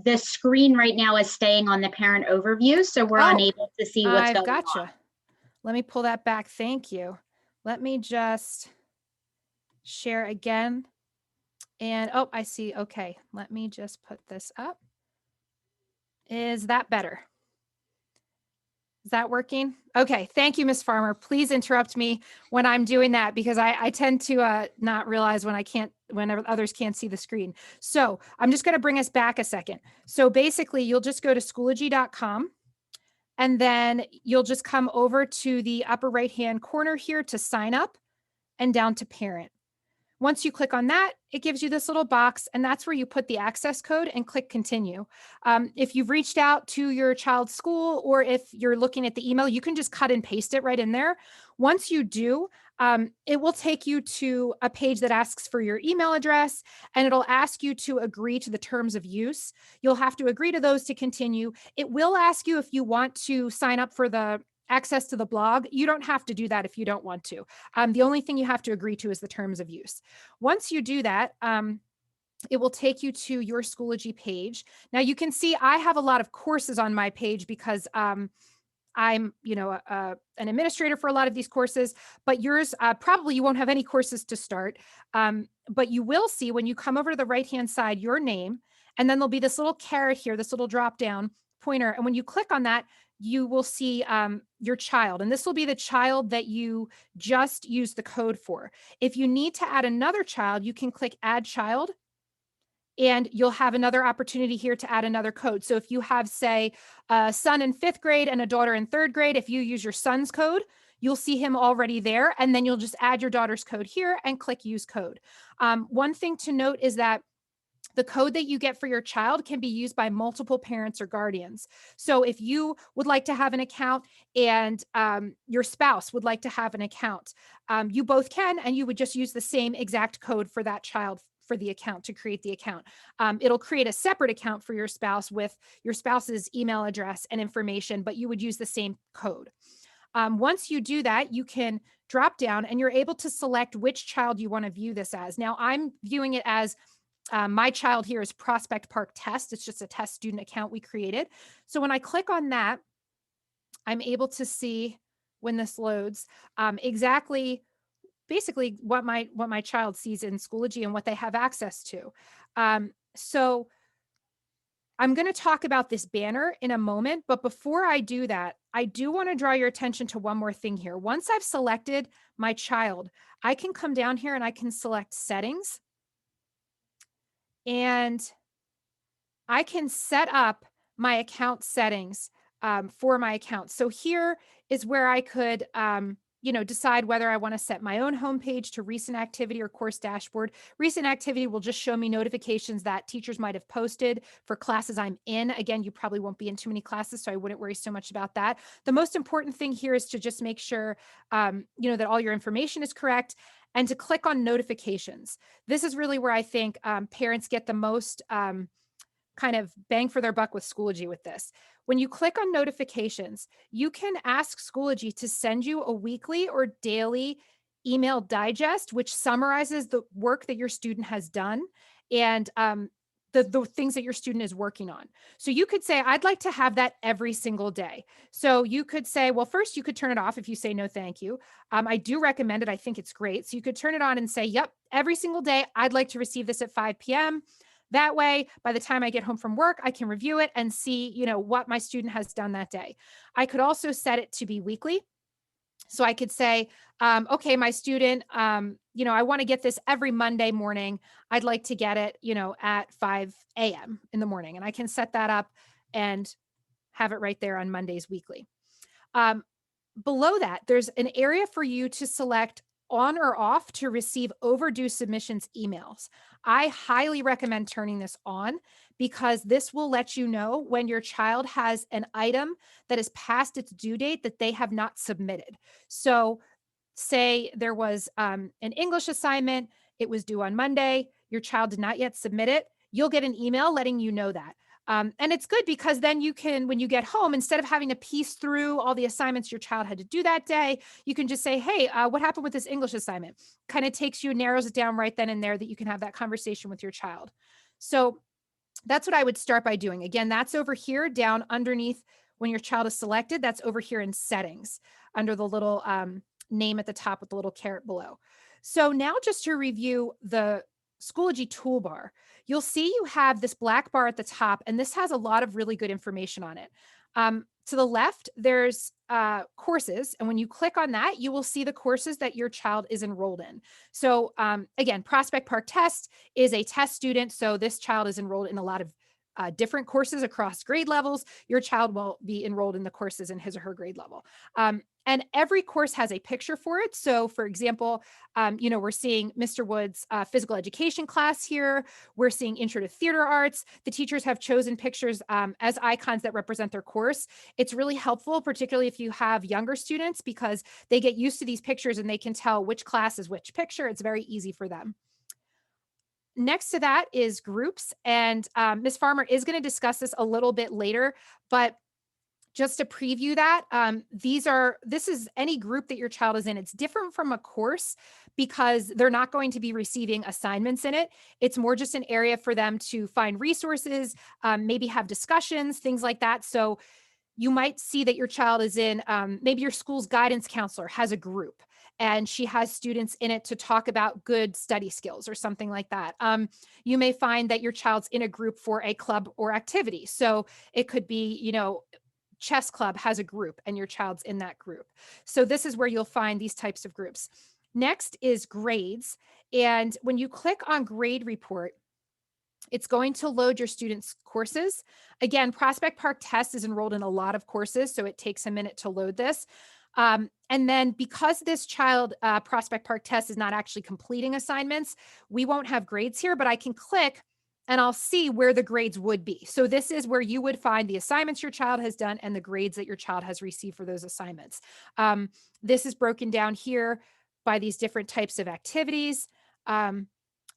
The screen right now is staying on the parent overview, so we're unable to see what's I've going gotcha. on. Let me pull that back. Thank you. Let me just share again. And oh, I see. Okay. Let me just put this up. Is that better? Is that working? Okay. Thank you, Ms. Farmer. Please interrupt me when I'm doing that because I tend to not realize when others can't see the screen. So I'm just going to bring us back a second. So basically you'll just go to schoology.com and then you'll just come over to the upper right-hand corner here to sign up and down to parent. Once you click on that, it gives you this little box, and that's where you put the access code and click continue. If you've reached out to your child's school or if you're looking at the email, you can just cut and paste it right in there. Once you do, it will take you to a page that asks for your email address, and it'll ask you to agree to the terms of use. You'll have to agree to those to continue. It will ask you if you want to sign up for the access to the blog. You don't have to do that if you don't want to. The only thing you have to agree to is the terms of use. Once you do that, it will take you to your Schoology page. Now you can see I have a lot of courses on my page because I'm, an administrator for a lot of these courses, but yours, probably you won't have any courses to start. But you will see when you come over to the right-hand side, your name, and then there'll be this little caret here, this little drop-down pointer. And when you click on that, you will see your child, and this will be the child that you just used the code for. If you need to add another child, you can click add child, and you'll have another opportunity here to add another code. So if you have, say, a son in 5th grade and a daughter in 3rd grade, if you use your son's code, you'll see him already there, and then you'll just add your daughter's code here and click use code. One thing to note is that the code that you get for your child can be used by multiple parents or guardians. So if you would like to have an account and your spouse would like to have an account, you both can, and you would just use the same exact code for that child for the account to create the account. It'll create a separate account for your spouse with your spouse's email address and information, but you would use the same code. Once you do that, you can drop down and you're able to select which child you want to view this as. Now I'm viewing it as my child here is Prospect Park Test. It's just a test student account we created. So when I click on that, I'm able to see when this loads basically what my child sees in Schoology and what they have access to. So I'm going to talk about this banner in a moment, but before I do that, I do want to draw your attention to one more thing here. Once I've selected my child, I can come down here and I can select settings. And I can set up my account settings for my account. So here is where I could, decide whether I want to set my own homepage to recent activity or course dashboard. Recent activity will just show me notifications that teachers might have posted for classes I'm in. Again, you probably won't be in too many classes, so I wouldn't worry so much about that. The most important thing here is to just make sure, that all your information is correct, and to click on notifications. This is really where I think parents get the most kind of bang for their buck with Schoology with this. When you click on notifications, you can ask Schoology to send you a weekly or daily email digest, which summarizes the work that your student has done and the things that your student is working on. So you could say, I'd like to have that every single day. So you could say, well, first you could turn it off if you say no, thank you. I do recommend it. I think it's great. So you could turn it on and say, yep, every single day, I'd like to receive this at 5 p.m. That way, by the time I get home from work, I can review it and see, what my student has done that day. I could also set it to be weekly. So I could say, okay, my student, I want to get this every Monday morning. I'd like to get it, at 5 a.m. in the morning. And I can set that up and have it right there on Mondays weekly. Below that, there's an area for you to select on or off to receive overdue submissions emails. I highly recommend turning this on because this will let you know when your child has an item that is past its due date that they have not submitted. So say there was an English assignment, it was due on Monday, your child did not yet submit it, you'll get an email letting you know that. And it's good because then you can, when you get home, instead of having to piece through all the assignments your child had to do that day, you can just say, hey, what happened with this English assignment? Kind of takes you, narrows it down right then and there that you can have that conversation with your child. So that's what I would start by doing. Again, that's over here down underneath when your child is selected. That's over here in settings under the little name at the top with the little caret below. So now just to review the Schoology toolbar, you'll see you have this black bar at the top, and this has a lot of really good information on it. To the left, there's courses. And when you click on that, you will see the courses that your child is enrolled in. So again, Prospect Park Test is a test student. So this child is enrolled in a lot of different courses across grade levels. Your child will be enrolled in the courses in his or her grade level. And every course has a picture for it. So for example, we're seeing Mr. Wood's physical education class here. We're seeing Intro to Theater Arts. The teachers have chosen pictures as icons that represent their course. It's really helpful, particularly if you have younger students, because they get used to these pictures and they can tell which class is which picture. It's very easy for them. Next to that is groups. And Ms. Farmer is going to discuss this a little bit later, but just to preview that, this is any group that your child is in. It's different from a course because they're not going to be receiving assignments in it. It's more just an area for them to find resources, maybe have discussions, things like that. So you might see that your child is in, maybe your school's guidance counselor has a group and she has students in it to talk about good study skills or something like that. You may find that your child's in a group for a club or activity. So it could be, chess club has a group and your child's in that group. So this is where you'll find these types of groups. Next is grades. And when you click on grade report, it's going to load your students' courses. Again, Prospect Park Test is enrolled in a lot of courses, so it takes a minute to load this. And then because this child, Prospect Park Test, is not actually completing assignments, we won't have grades here, but I can click and I'll see where the grades would be. So this is where you would find the assignments your child has done and the grades that your child has received for those assignments. This is broken down here by these different types of activities.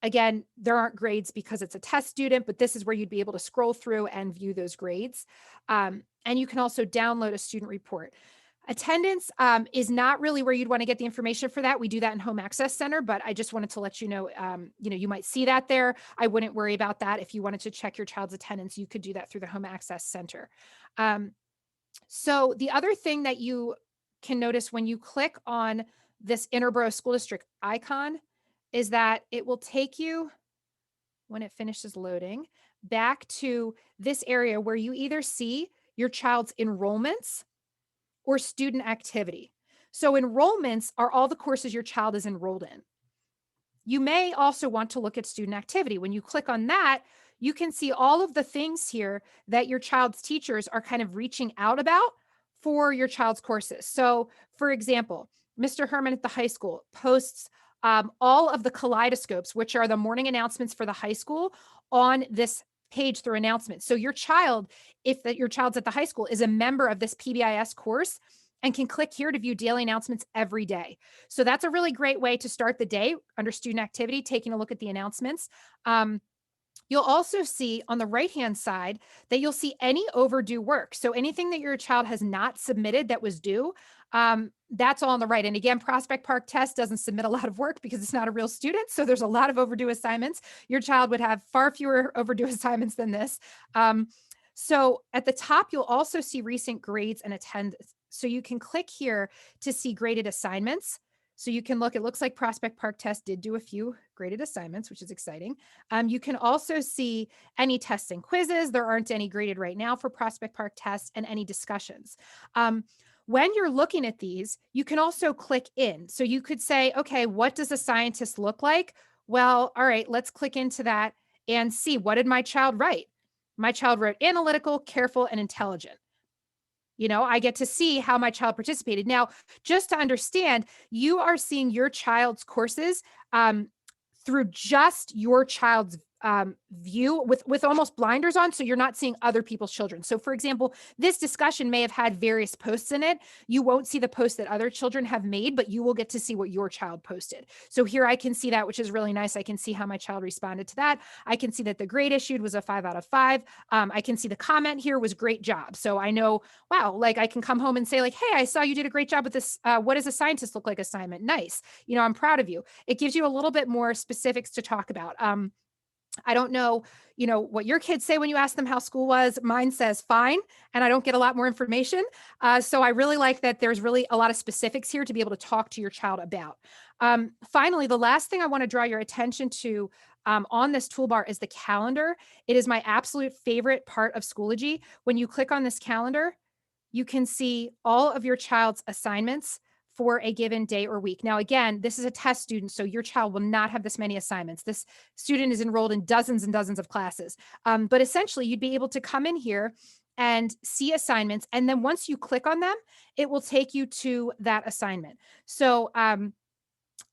Again, there aren't grades because it's a test student, but this is where you'd be able to scroll through and view those grades. And you can also download a student report. Attendance is not really where you'd want to get the information for that. We do that in Home Access Center, but I just wanted to let you know, you might see that there. I wouldn't worry about that. If you wanted to check your child's attendance, you could do that through the Home Access Center. So the other thing that you can notice when you click on this Interboro School District icon is that it will take you, when it finishes loading, back to this area where you either see your child's enrollments or student activity. So enrollments are all the courses your child is enrolled in. You may also want to look at student activity. When you click on that, you can see all of the things here that your child's teachers are kind of reaching out about for your child's courses. So for example, Mr. Herman at the high school posts all of the kaleidoscopes, which are the morning announcements for the high school, on this page through announcements. So your child, if your child's at the high school, is a member of this PBIS course and can click here to view daily announcements every day. So that's a really great way to start the day under student activity, taking a look at the announcements. You'll also see on the right-hand side that you'll see any overdue work. So anything that your child has not submitted that was due, that's all on the right. And again, Prospect Park Test doesn't submit a lot of work because it's not a real student. So there's a lot of overdue assignments. Your child would have far fewer overdue assignments than this. So at the top, you'll also see recent grades and attendance. So you can click here to see graded assignments. So you can look, it looks like Prospect Park Test did do a few graded assignments, which is exciting. You can also see any tests and quizzes. There aren't any graded right now for Prospect Park Test, and any discussions. When you're looking at these, you can also click in. So you could say, okay, what does a scientist look like? Well, all right, let's click into that and see, what did my child write? My child wrote analytical, careful, and intelligent. I get to see how my child participated. Now, just to understand, you are seeing your child's courses through just your child's view with almost blinders on, so you're not seeing other people's children. So for example, this discussion may have had various posts in it. You won't see the posts that other children have made, but you will get to see what your child posted. So here I can see that, which is really nice. I can see how my child responded to that. I can see that the grade issued was a 5 out of 5. I can see the comment here was great job. So I know, wow, like I can come home and say like, hey, I saw you did a great job with this. What does a scientist look like assignment? Nice. You know, I'm proud of you. It gives you a little bit more specifics to talk about. I don't know, you know, what your kids say when you ask them how school was. Mine says fine, and I don't get a lot more information. So I really like that there's really a lot of specifics here to be able to talk to your child about. Finally, the last thing I want to draw your attention to on this toolbar is the calendar. It is my absolute favorite part of Schoology. When you click on this calendar, you can see all of your child's assignments for a given day or week. Now, again, this is a test student, so your child will not have this many assignments. This student is enrolled in dozens and dozens of classes. But essentially, you'd be able to come in here and see assignments. And then once you click on them, it will take you to that assignment. So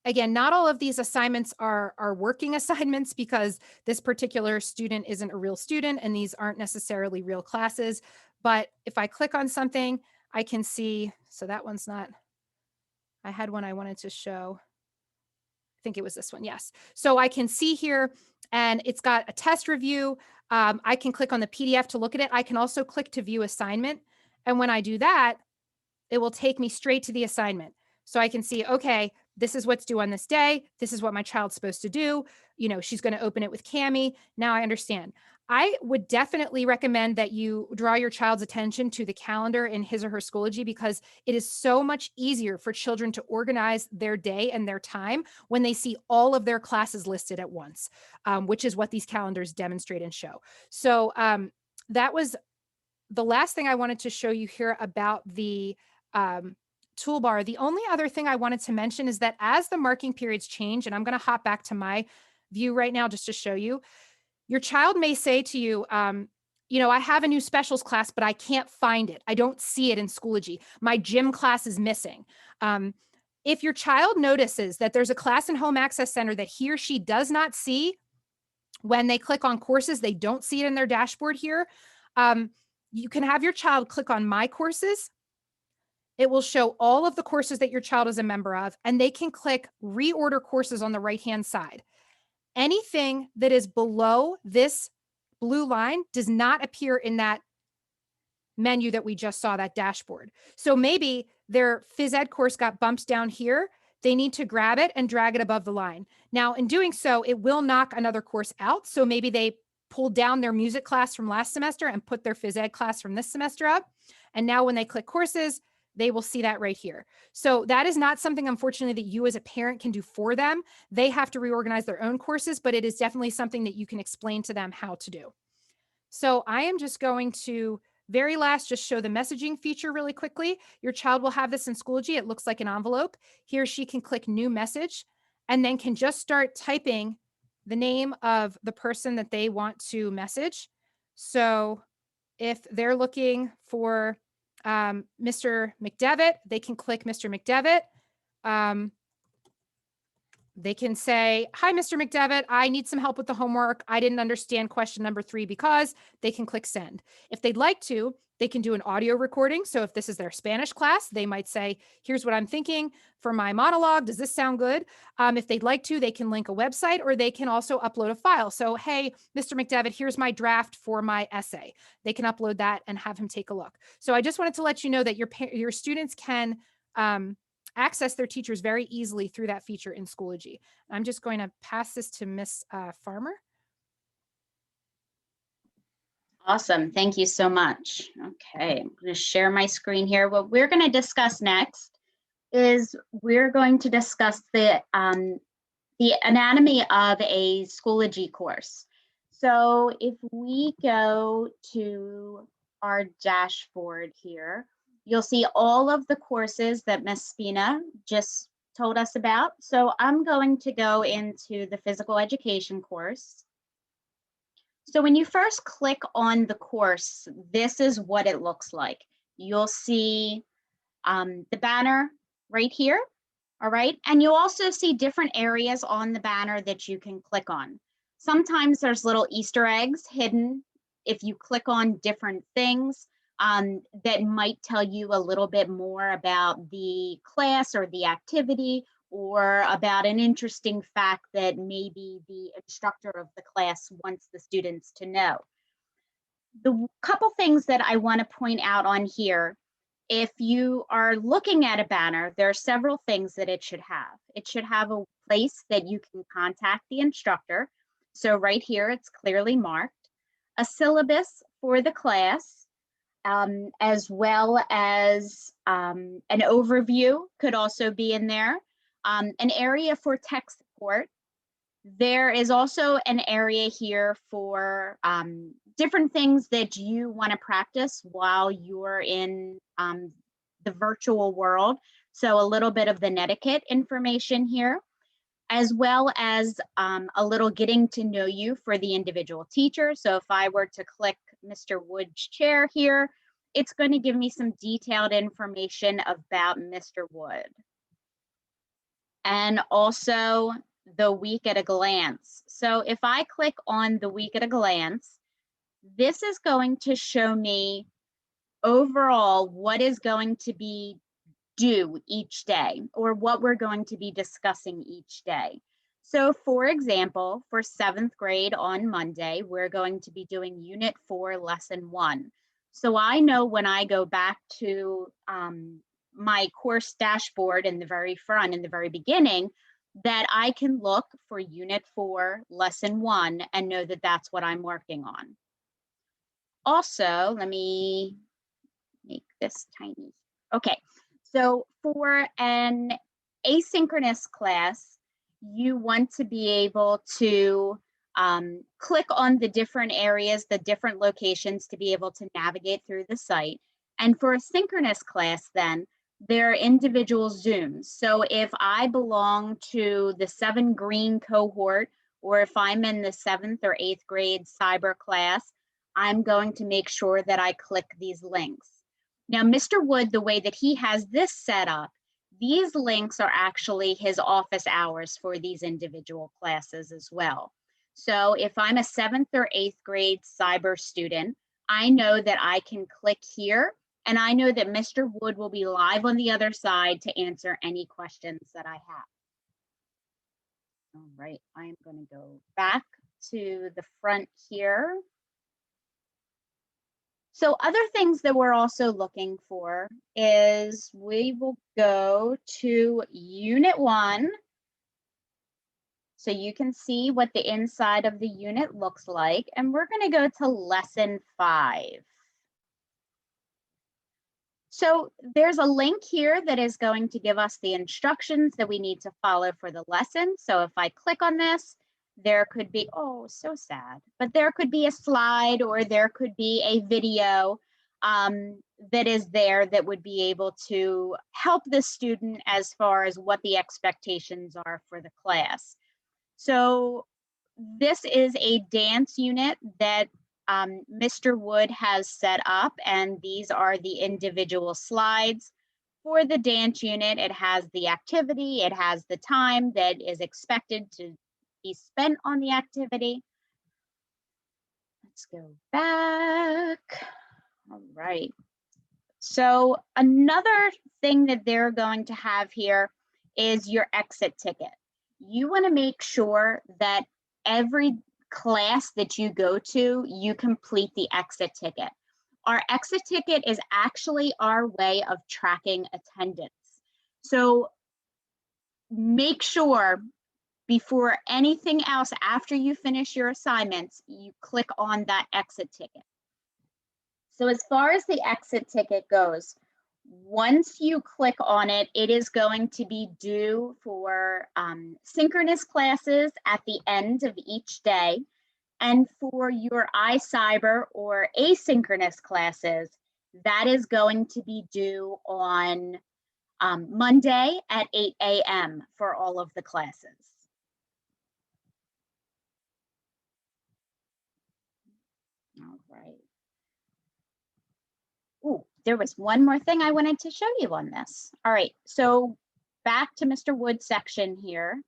again, not all of these assignments are working assignments because this particular student isn't a real student and these aren't necessarily real classes. But if I click on something, I can see, so that one's not, I had one I wanted to show. I think it was this one. Yes. So I can see here and it's got a test review. I can click on the PDF to look at it. I can also click to view assignment. And when I do that, it will take me straight to the assignment. So I can see, okay, this is what's due on this day. This is what my child's supposed to do. You know, she's going to open it with Cami. Now I understand. I would definitely recommend that you draw your child's attention to the calendar in his or her Schoology because it is so much easier for children to organize their day and their time when they see all of their classes listed at once, which is what these calendars demonstrate and show. So that was the last thing I wanted to show you here about the toolbar. The only other thing I wanted to mention is that as the marking periods change, and I'm going to hop back to my view right now just to show you, your child may say to you, you know, I have a new specials class, but I can't find it. I don't see it in Schoology. My gym class is missing. If your child notices that there's a class in Home Access Center that he or she does not see, when they click on courses, they don't see it in their dashboard here. You can have your child click on My Courses. It will show all of the courses that your child is a member of, and they can click Reorder Courses on the right-hand side. Anything that is below this blue line does not appear in that menu that we just saw, that dashboard. So maybe their phys ed course got bumped down here. They need to grab it and drag it above the line. Now, in doing so, it will knock another course out. So maybe they pulled down their music class from last semester and put their phys ed class from this semester up. And now when they click courses, they will see that right here. So that is not something, unfortunately, that you as a parent can do for them. They have to reorganize their own courses, but it is definitely something that you can explain to them how to do. So I am just going to very last just show the messaging feature really quickly. Your child will have this in Schoology. It looks like an envelope. He or she can click new message and then can just start typing the name of the person that they want to message. So if they're looking for Mr. McDevitt, they can click Mr. McDevitt. They can say, hi, Mr. McDevitt, I need some help with the homework. I didn't understand question number 3 because they can click send. If they'd like to, they can do an audio recording. So if this is their Spanish class, they might say, here's what I'm thinking for my monologue. Does this sound good? If they'd like to, they can link a website or they can also upload a file. So, hey, Mr. McDevitt, here's my draft for my essay. They can upload that and have him take a look. So I just wanted to let you know that your students can access their teachers very easily through that feature in Schoology. I'm just going to pass this to Miss Farmer. Awesome. Thank you so much. Okay, I'm going to share my screen here. What we're going to discuss next is we're going to discuss the anatomy of a Schoology course. So if we go to our dashboard here, you'll see all of the courses that Ms. Spina just told us about. So I'm going to go into the physical education course. So when you first click on the course, this is what it looks like. You'll see the banner right here, all right? And you'll also see different areas on the banner that you can click on. Sometimes there's little Easter eggs hidden if you click on different things that might tell you a little bit more about the class or the activity, or about an interesting fact that maybe the instructor of the class wants the students to know. The couple things that I want to point out on here, if you are looking at a banner, there are several things that it should have. It should have a place that you can contact the instructor. So right here, it's clearly marked. A syllabus for the class, as well as an overview could also be in there. An area for tech support. There is also an area here for different things that you want to practice while you're in the virtual world. So a little bit of the netiquette information here, as well as a little getting to know you for the individual teacher. So if I were to click Mr. Wood's chair here, it's going to give me some detailed information about Mr. Wood. And also the week at a glance. So if I click on the week at a glance, this is going to show me overall what is going to be due each day, or what we're going to be discussing each day. So for example, for 7th grade on Monday, we're going to be doing Unit 4, Lesson 1. So I know when I go back to my course dashboard in the very front, in the very beginning, that I can look for Unit 4, Lesson 1, and know that that's what I'm working on. Also, let me make this tiny. Okay, so for an asynchronous class, you want to be able to click on the different areas, the different locations to be able to navigate through the site. And for a synchronous class, then, there are individual Zooms. So if I belong to the 7 green cohort, or if I'm in the 7th or 8th grade cyber class, I'm going to make sure that I click these links. Now, Mr. Wood, the way that he has this set up, these links are actually his office hours for these individual classes as well. So if I'm a 7th or 8th grade cyber student, I know that I can click here, and I know that Mr. Wood will be live on the other side to answer any questions that I have. All right, I am going to go back to the front here. So other things that we're also looking for is we will go to Unit 1. So you can see what the inside of the unit looks like, and we're going to go to Lesson 5. So there's a link here that is going to give us the instructions that we need to follow for the lesson. So if I click on this, there could be, oh, so sad, but there could be a slide, or there could be a video that is there that would be able to help the student as far as what the expectations are for the class. So this is a dance unit that Mr. Wood has set up, and these are the individual slides. For the dance unit, it has the activity, it has the time that is expected to be spent on the activity. Let's go back. All right. So another thing that they're going to have here is your exit ticket. You want to make sure that every class that you go to, you complete the exit ticket. Our exit ticket is actually our way of tracking attendance. So make sure before anything else, after you finish your assignments, you click on that exit ticket. So as far as the exit ticket goes, once you click on it, it is going to be due for synchronous classes at the end of each day. And for your iCyber or asynchronous classes, that is going to be due on Monday at 8 a.m. for all of the classes. All right. Ooh, there was one more thing I wanted to show you on this. All right, so back to Mr. Wood's section here.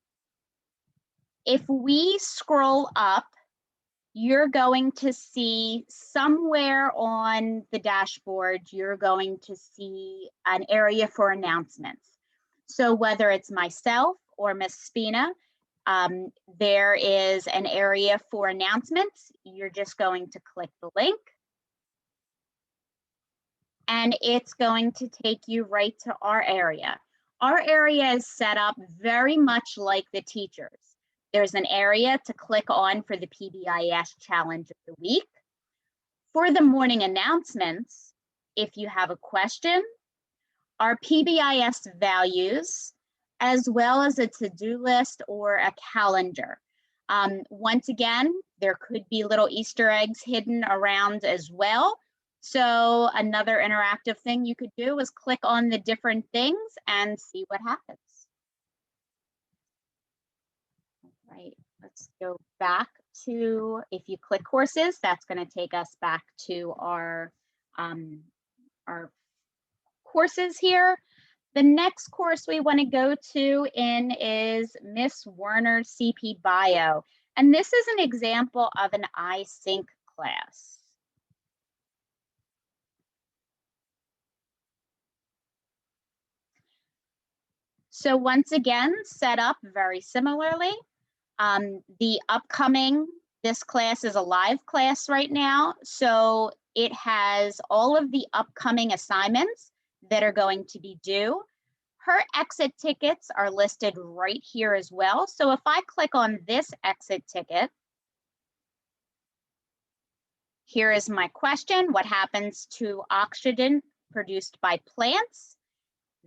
If we scroll up, you're going to see somewhere on the dashboard, you're going to see an area for announcements. So whether it's myself or Miss Spina, there is an area for announcements. You're just going to click the link, and it's going to take you right to our area. Our area is set up very much like the teachers. There's an area to click on for the PBIS Challenge of the Week. For the morning announcements, if you have a question, our PBIS values, as well as a to-do list or a calendar. Once again, there could be little Easter eggs hidden around as well. So another interactive thing you could do is click on the different things and see what happens. All right, let's go back to, if you click courses, that's going to take us back to our courses here. The next course we want to go to in is Miss Werner's CP Bio. And this is an example of an iSync class. So once again, set up very similarly. This class is a live class right now. So it has all of the upcoming assignments that are going to be due. Her exit tickets are listed right here as well. So if I click on this exit ticket, here is my question: what happens to oxygen produced by plants?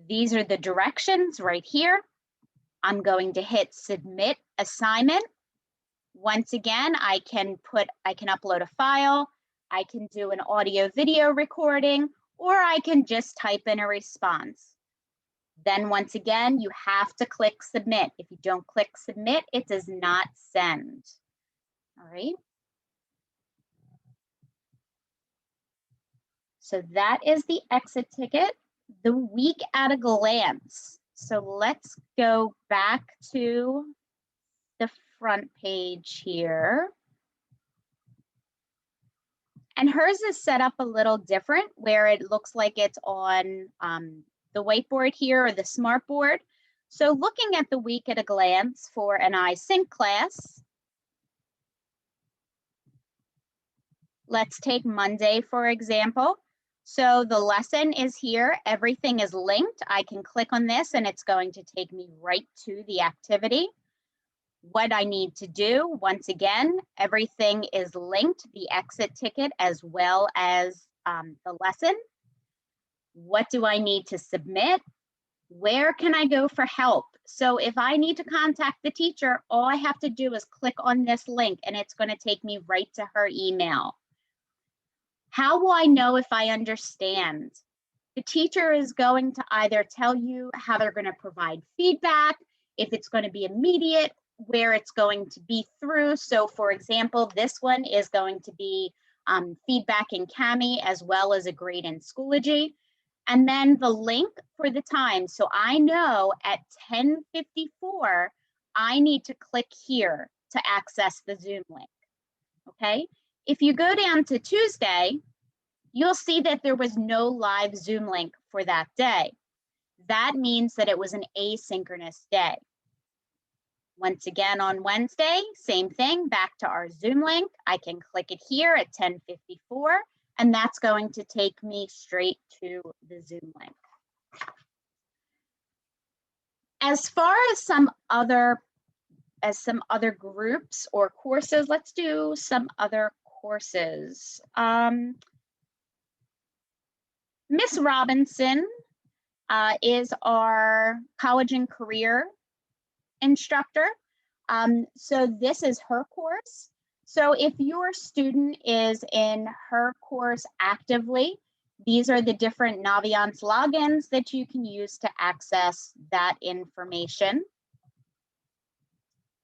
These are the directions right here. I'm going to hit submit assignment. Once again, I can upload a file, I can do an audio video recording, or I can just type in a response. Then once again, you have to click submit. If you don't click submit, it does not send. All right. So that is the exit ticket, the week at a glance. So let's go back to the front page here. And hers is set up a little different, where it looks like it's on the whiteboard here or the smart board. So looking at the week at a glance for an iSync class, let's take Monday, for example. So the lesson is here. Everything is linked. I can click on this and it's going to take me right to the activity. What I need to do, once again, everything is linked, the exit ticket as well as the lesson. What do I need to submit? Where can I go for help? So if I need to contact the teacher, all I have to do is click on this link and it's going to take me right to her email. How will I know if I understand? The teacher is going to either tell you how they're going to provide feedback, if it's going to be immediate, where it's going to be through. So for example, this one is going to be feedback in CAMI as well as a grade in Schoology. And then the link for the time. So I know at 10:54, I need to click here to access the Zoom link, okay? If you go down to Tuesday, you'll see that there was no live Zoom link for that day. That means that it was an asynchronous day. Once again, on Wednesday, same thing, back to our Zoom link. I can click it here at 10:54, and that's going to take me straight to the Zoom link. As far as some other groups or courses, let's do some other courses. Miss Robinson is our college and career instructor. So this is her course. So if your student is in her course actively, these are the different Naviance logins that you can use to access that information.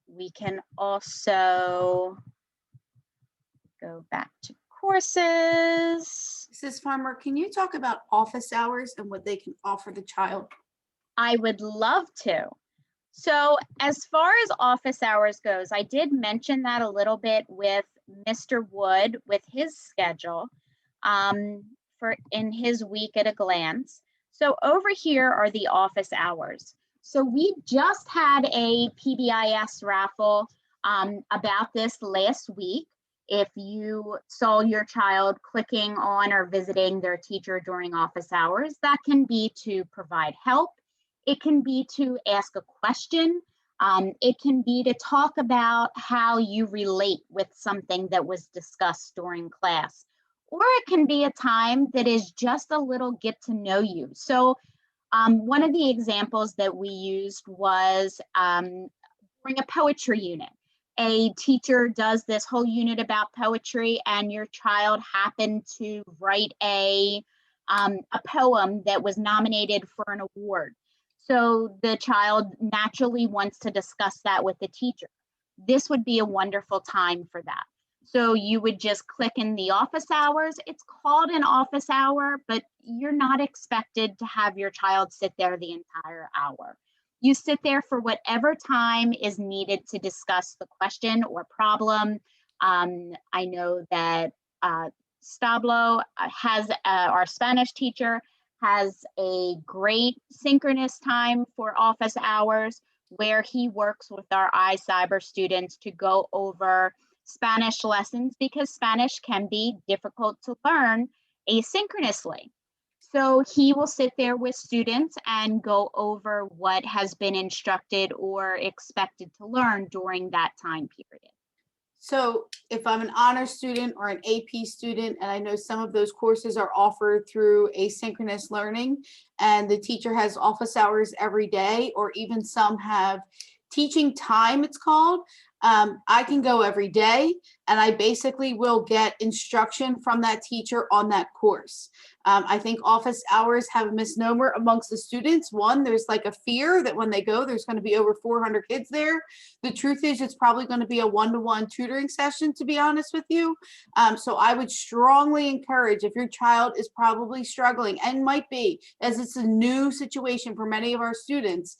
We can also go back to courses. Mrs. Farmer, can you talk about office hours and what they can offer the child? I would love to. So as far as office hours goes, I did mention that a little bit with Mr. Wood with his schedule for in his week at a glance. So over here are the office hours. So we just had a PBIS raffle about this last week. If you saw your child clicking on or visiting their teacher during office hours, that can be to provide help. It can be to ask a question. It can be to talk about how you relate with something that was discussed during class. Or it can be a time that is just a little get to know you. So one of the examples that we used was during a poetry unit. A teacher does this whole unit about poetry, and your child happened to write a poem that was nominated for an award. So the child naturally wants to discuss that with the teacher. This would be a wonderful time for that. So you would just click in the office hours. It's called an office hour, but you're not expected to have your child sit there the entire hour. You sit there for whatever time is needed to discuss the question or problem. I know that Stablo has, our Spanish teacher, has a great synchronous time for office hours where he works with our iCyber students to go over Spanish lessons, because Spanish can be difficult to learn asynchronously. So he will sit there with students and go over what has been instructed or expected to learn during that time period. So if I'm an honor student or an AP student, and I know some of those courses are offered through asynchronous learning, and the teacher has office hours every day, or even some have teaching time, it's called, I can go every day, and I basically will get instruction from that teacher on that course. I think office hours have a misnomer amongst the students. One, there's like a fear that when they go, there's going to be over 400 kids there. The truth is, it's probably going to be a one-to-one tutoring session, to be honest with you. So I would strongly encourage, if your child is probably struggling, and might be, as it's a new situation for many of our students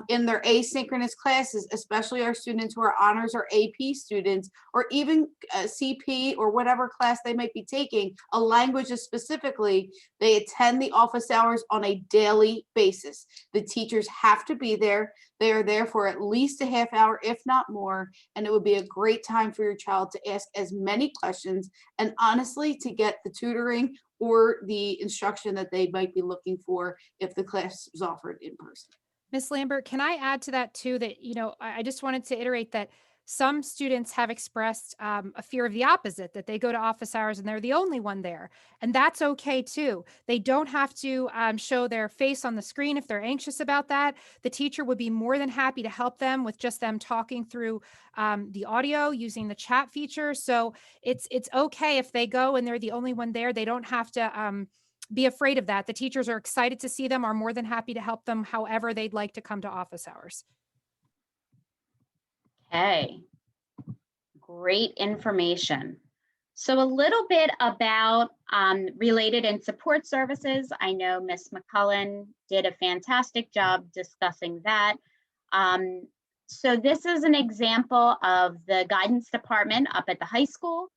in their asynchronous classes, especially our students who are honors or AP students, or even CP or whatever class they might be taking, a language specifically, they attend the office hours on a daily basis. The teachers have to be there. They are there for at least a half hour, if not more, and it would be a great time for your child to ask as many questions and honestly to get the tutoring or the instruction that they might be looking for if the class is offered in person. Ms. Lambert, can I add to that too, that, I just wanted to iterate that some students have expressed a fear of the opposite, that they go to office hours and they're the only one there. And that's okay too. They don't have to show their face on the screen if they're anxious about that. The teacher would be more than happy to help them with just them talking through the audio using the chat feature. So it's okay if they go and they're the only one there. They don't have to be afraid of that. The teachers are excited to see them, are more than happy to help them however they'd like to come to office hours. Okay, great information. So a little bit about related and support services. I know Ms. McCullen did a fantastic job discussing that. So this is an example of the guidance department up at the high school.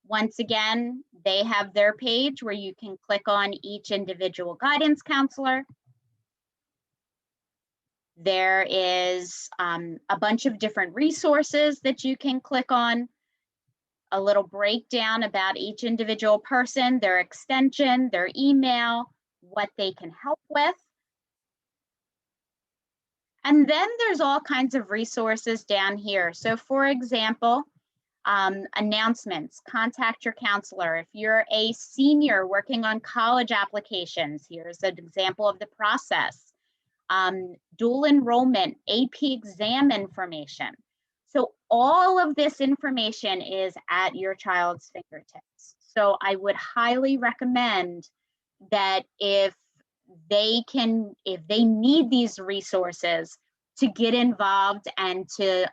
Once again, they have their page where you can click on each individual guidance counselor. There is a bunch of different resources that you can click on, a little breakdown about each individual person, their extension, their email, what they can help with. And then there's all kinds of resources down here. So for example, announcements, contact your counselor. If you're a senior working on college applications, here's an example of the process. Dual enrollment, AP exam information. So all of this information is at your child's fingertips. So I would highly recommend that if they need these resources, to get involved and to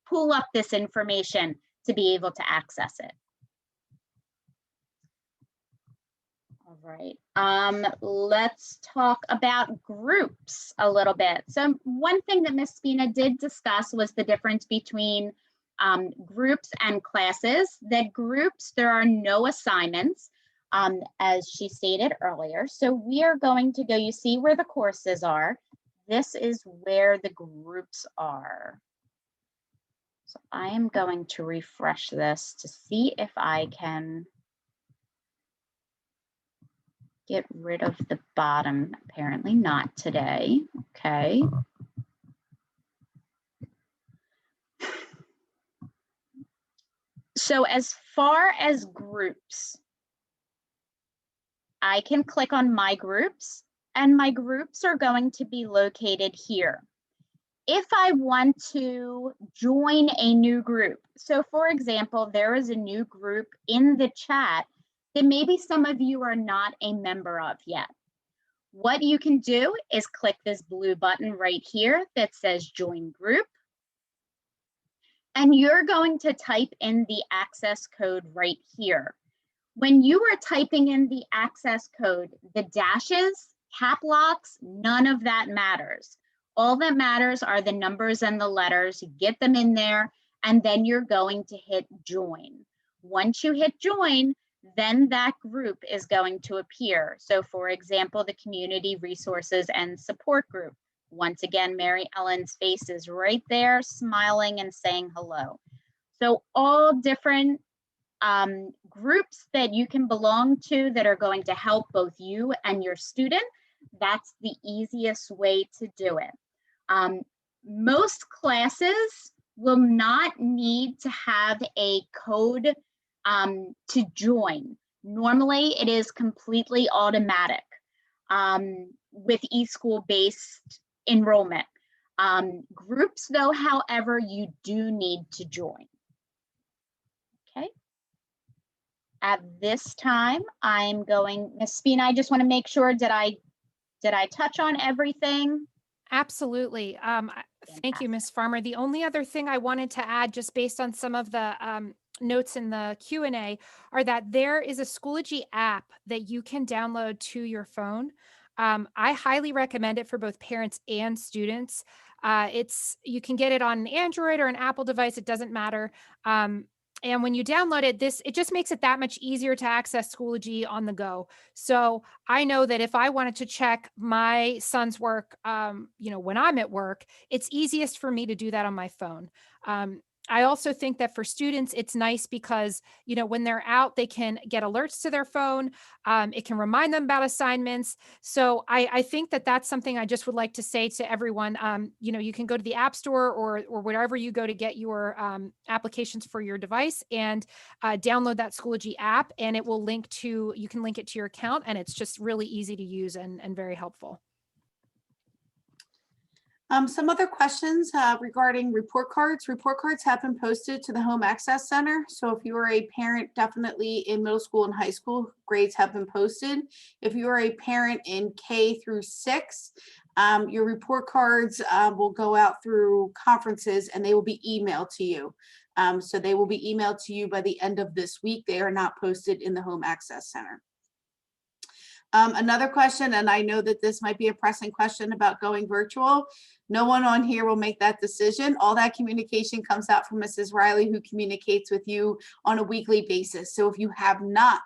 pull up this information to be able to access it. All right. Let's talk about groups a little bit. So one thing that Ms. Spina did discuss was the difference between groups and classes. That groups, there are no assignments, as she stated earlier. So we are going to go, you see where the courses are. This is where the groups are. So I am going to refresh this to see if I can get rid of the bottom. Apparently not today. Okay. So as far as groups, I can click on my groups, and my groups are going to be located here. If I want to join a new group, so for example, there is a new group in the chat that maybe some of you are not a member of yet. What you can do is click this blue button right here that says join group. And you're going to type in the access code right here. When you are typing in the access code, the dashes, cap locks, none of that matters. All that matters are the numbers and the letters. You get them in there, and then you're going to hit join. Once you hit join, then that group is going to appear. So for example, the Community Resources and Support Group. Once again, Mary Ellen's face is right there, smiling and saying hello. So all different groups that you can belong to that are going to help both you and your student. That's the easiest way to do it. Most classes will not need to have a code to join. Normally, it is completely automatic with eSchool-based enrollment. Groups, though, however, you do need to join. Okay. At this time, I'm going, Ms. Spina, I just want to make sure, did I touch on everything? Absolutely. Thank you, Ms. Farmer. The only other thing I wanted to add, just based on some of the notes in the Q&A, are that there is a Schoology app that you can download to your phone. I highly recommend it for both parents and students. You can get it on an Android or an Apple device, it doesn't matter. And when you download it, it just makes it that much easier to access Schoology on the go. So I know that if I wanted to check my son's work, when I'm at work, it's easiest for me to do that on my phone. I also think that for students, it's nice because, when they're out, they can get alerts to their phone. It can remind them about assignments. So I think that that's something I just would like to say to everyone. You can go to the App Store or wherever you go to get your applications for your device and download that Schoology app, and you can link it to your account, and it's just really easy to use and very helpful. Some other questions regarding report cards. Report cards have been posted to the Home Access Center. So if you are a parent, definitely in middle school and high school, grades have been posted. If you are a parent in K through 6, your report cards will go out through conferences and they will be emailed to you. So they will be emailed to you by the end of this week. They are not posted in the Home Access Center. Another question, and I know that this might be a pressing question about going virtual. No one on here will make that decision. All that communication comes out from Mrs. Riley, who communicates with you on a weekly basis. So if you have not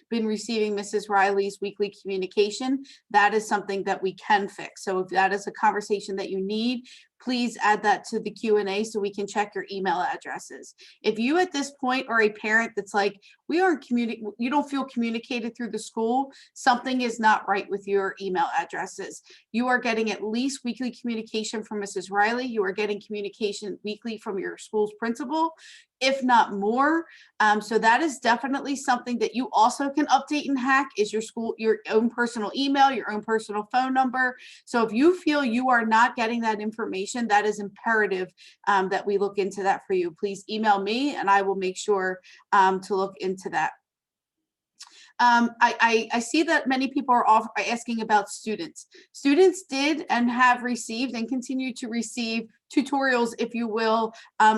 been receiving Mrs. Riley's weekly communication, that is something that we can fix. So if that is a conversation that you need, please add that to the Q&A so we can check your email addresses. If you at this point are a parent that's like, you don't feel communicated through the school, something is not right with your email addresses. You are getting at least weekly communication from Mrs. Riley. You are getting communication weekly from your school's principal, if not more. So that is definitely something that you also can update and hack, is your own personal email, your own personal phone number. So if you feel you are not getting that information, that is imperative that we look into that for you. Please email me and I will make sure to look into that. I see that many people are asking about students. Students did and have received and continue to receive tutorials, if you will,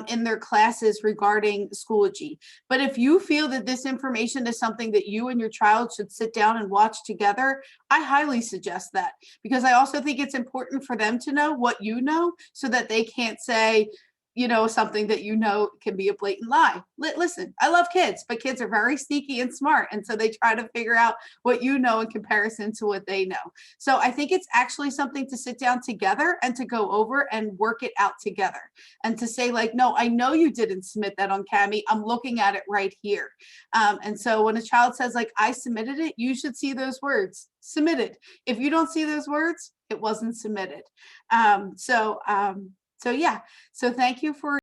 in their classes regarding Schoology. But if you feel that this information is something that you and your child should sit down and watch together, I highly suggest that, because I also think it's important for them to know what you know so that they can't say, something that can be a blatant lie. Listen, I love kids, but kids are very sneaky and smart. And so they try to figure out what you know in comparison to what they know. So I think it's actually something to sit down together and to go over and work it out together. And to say like, no, I know you didn't submit that on Cami. I'm looking at it right here. And so when a child says like, I submitted it, you should see those words, submitted. If you don't see those words, it wasn't submitted. So yeah, so thank you for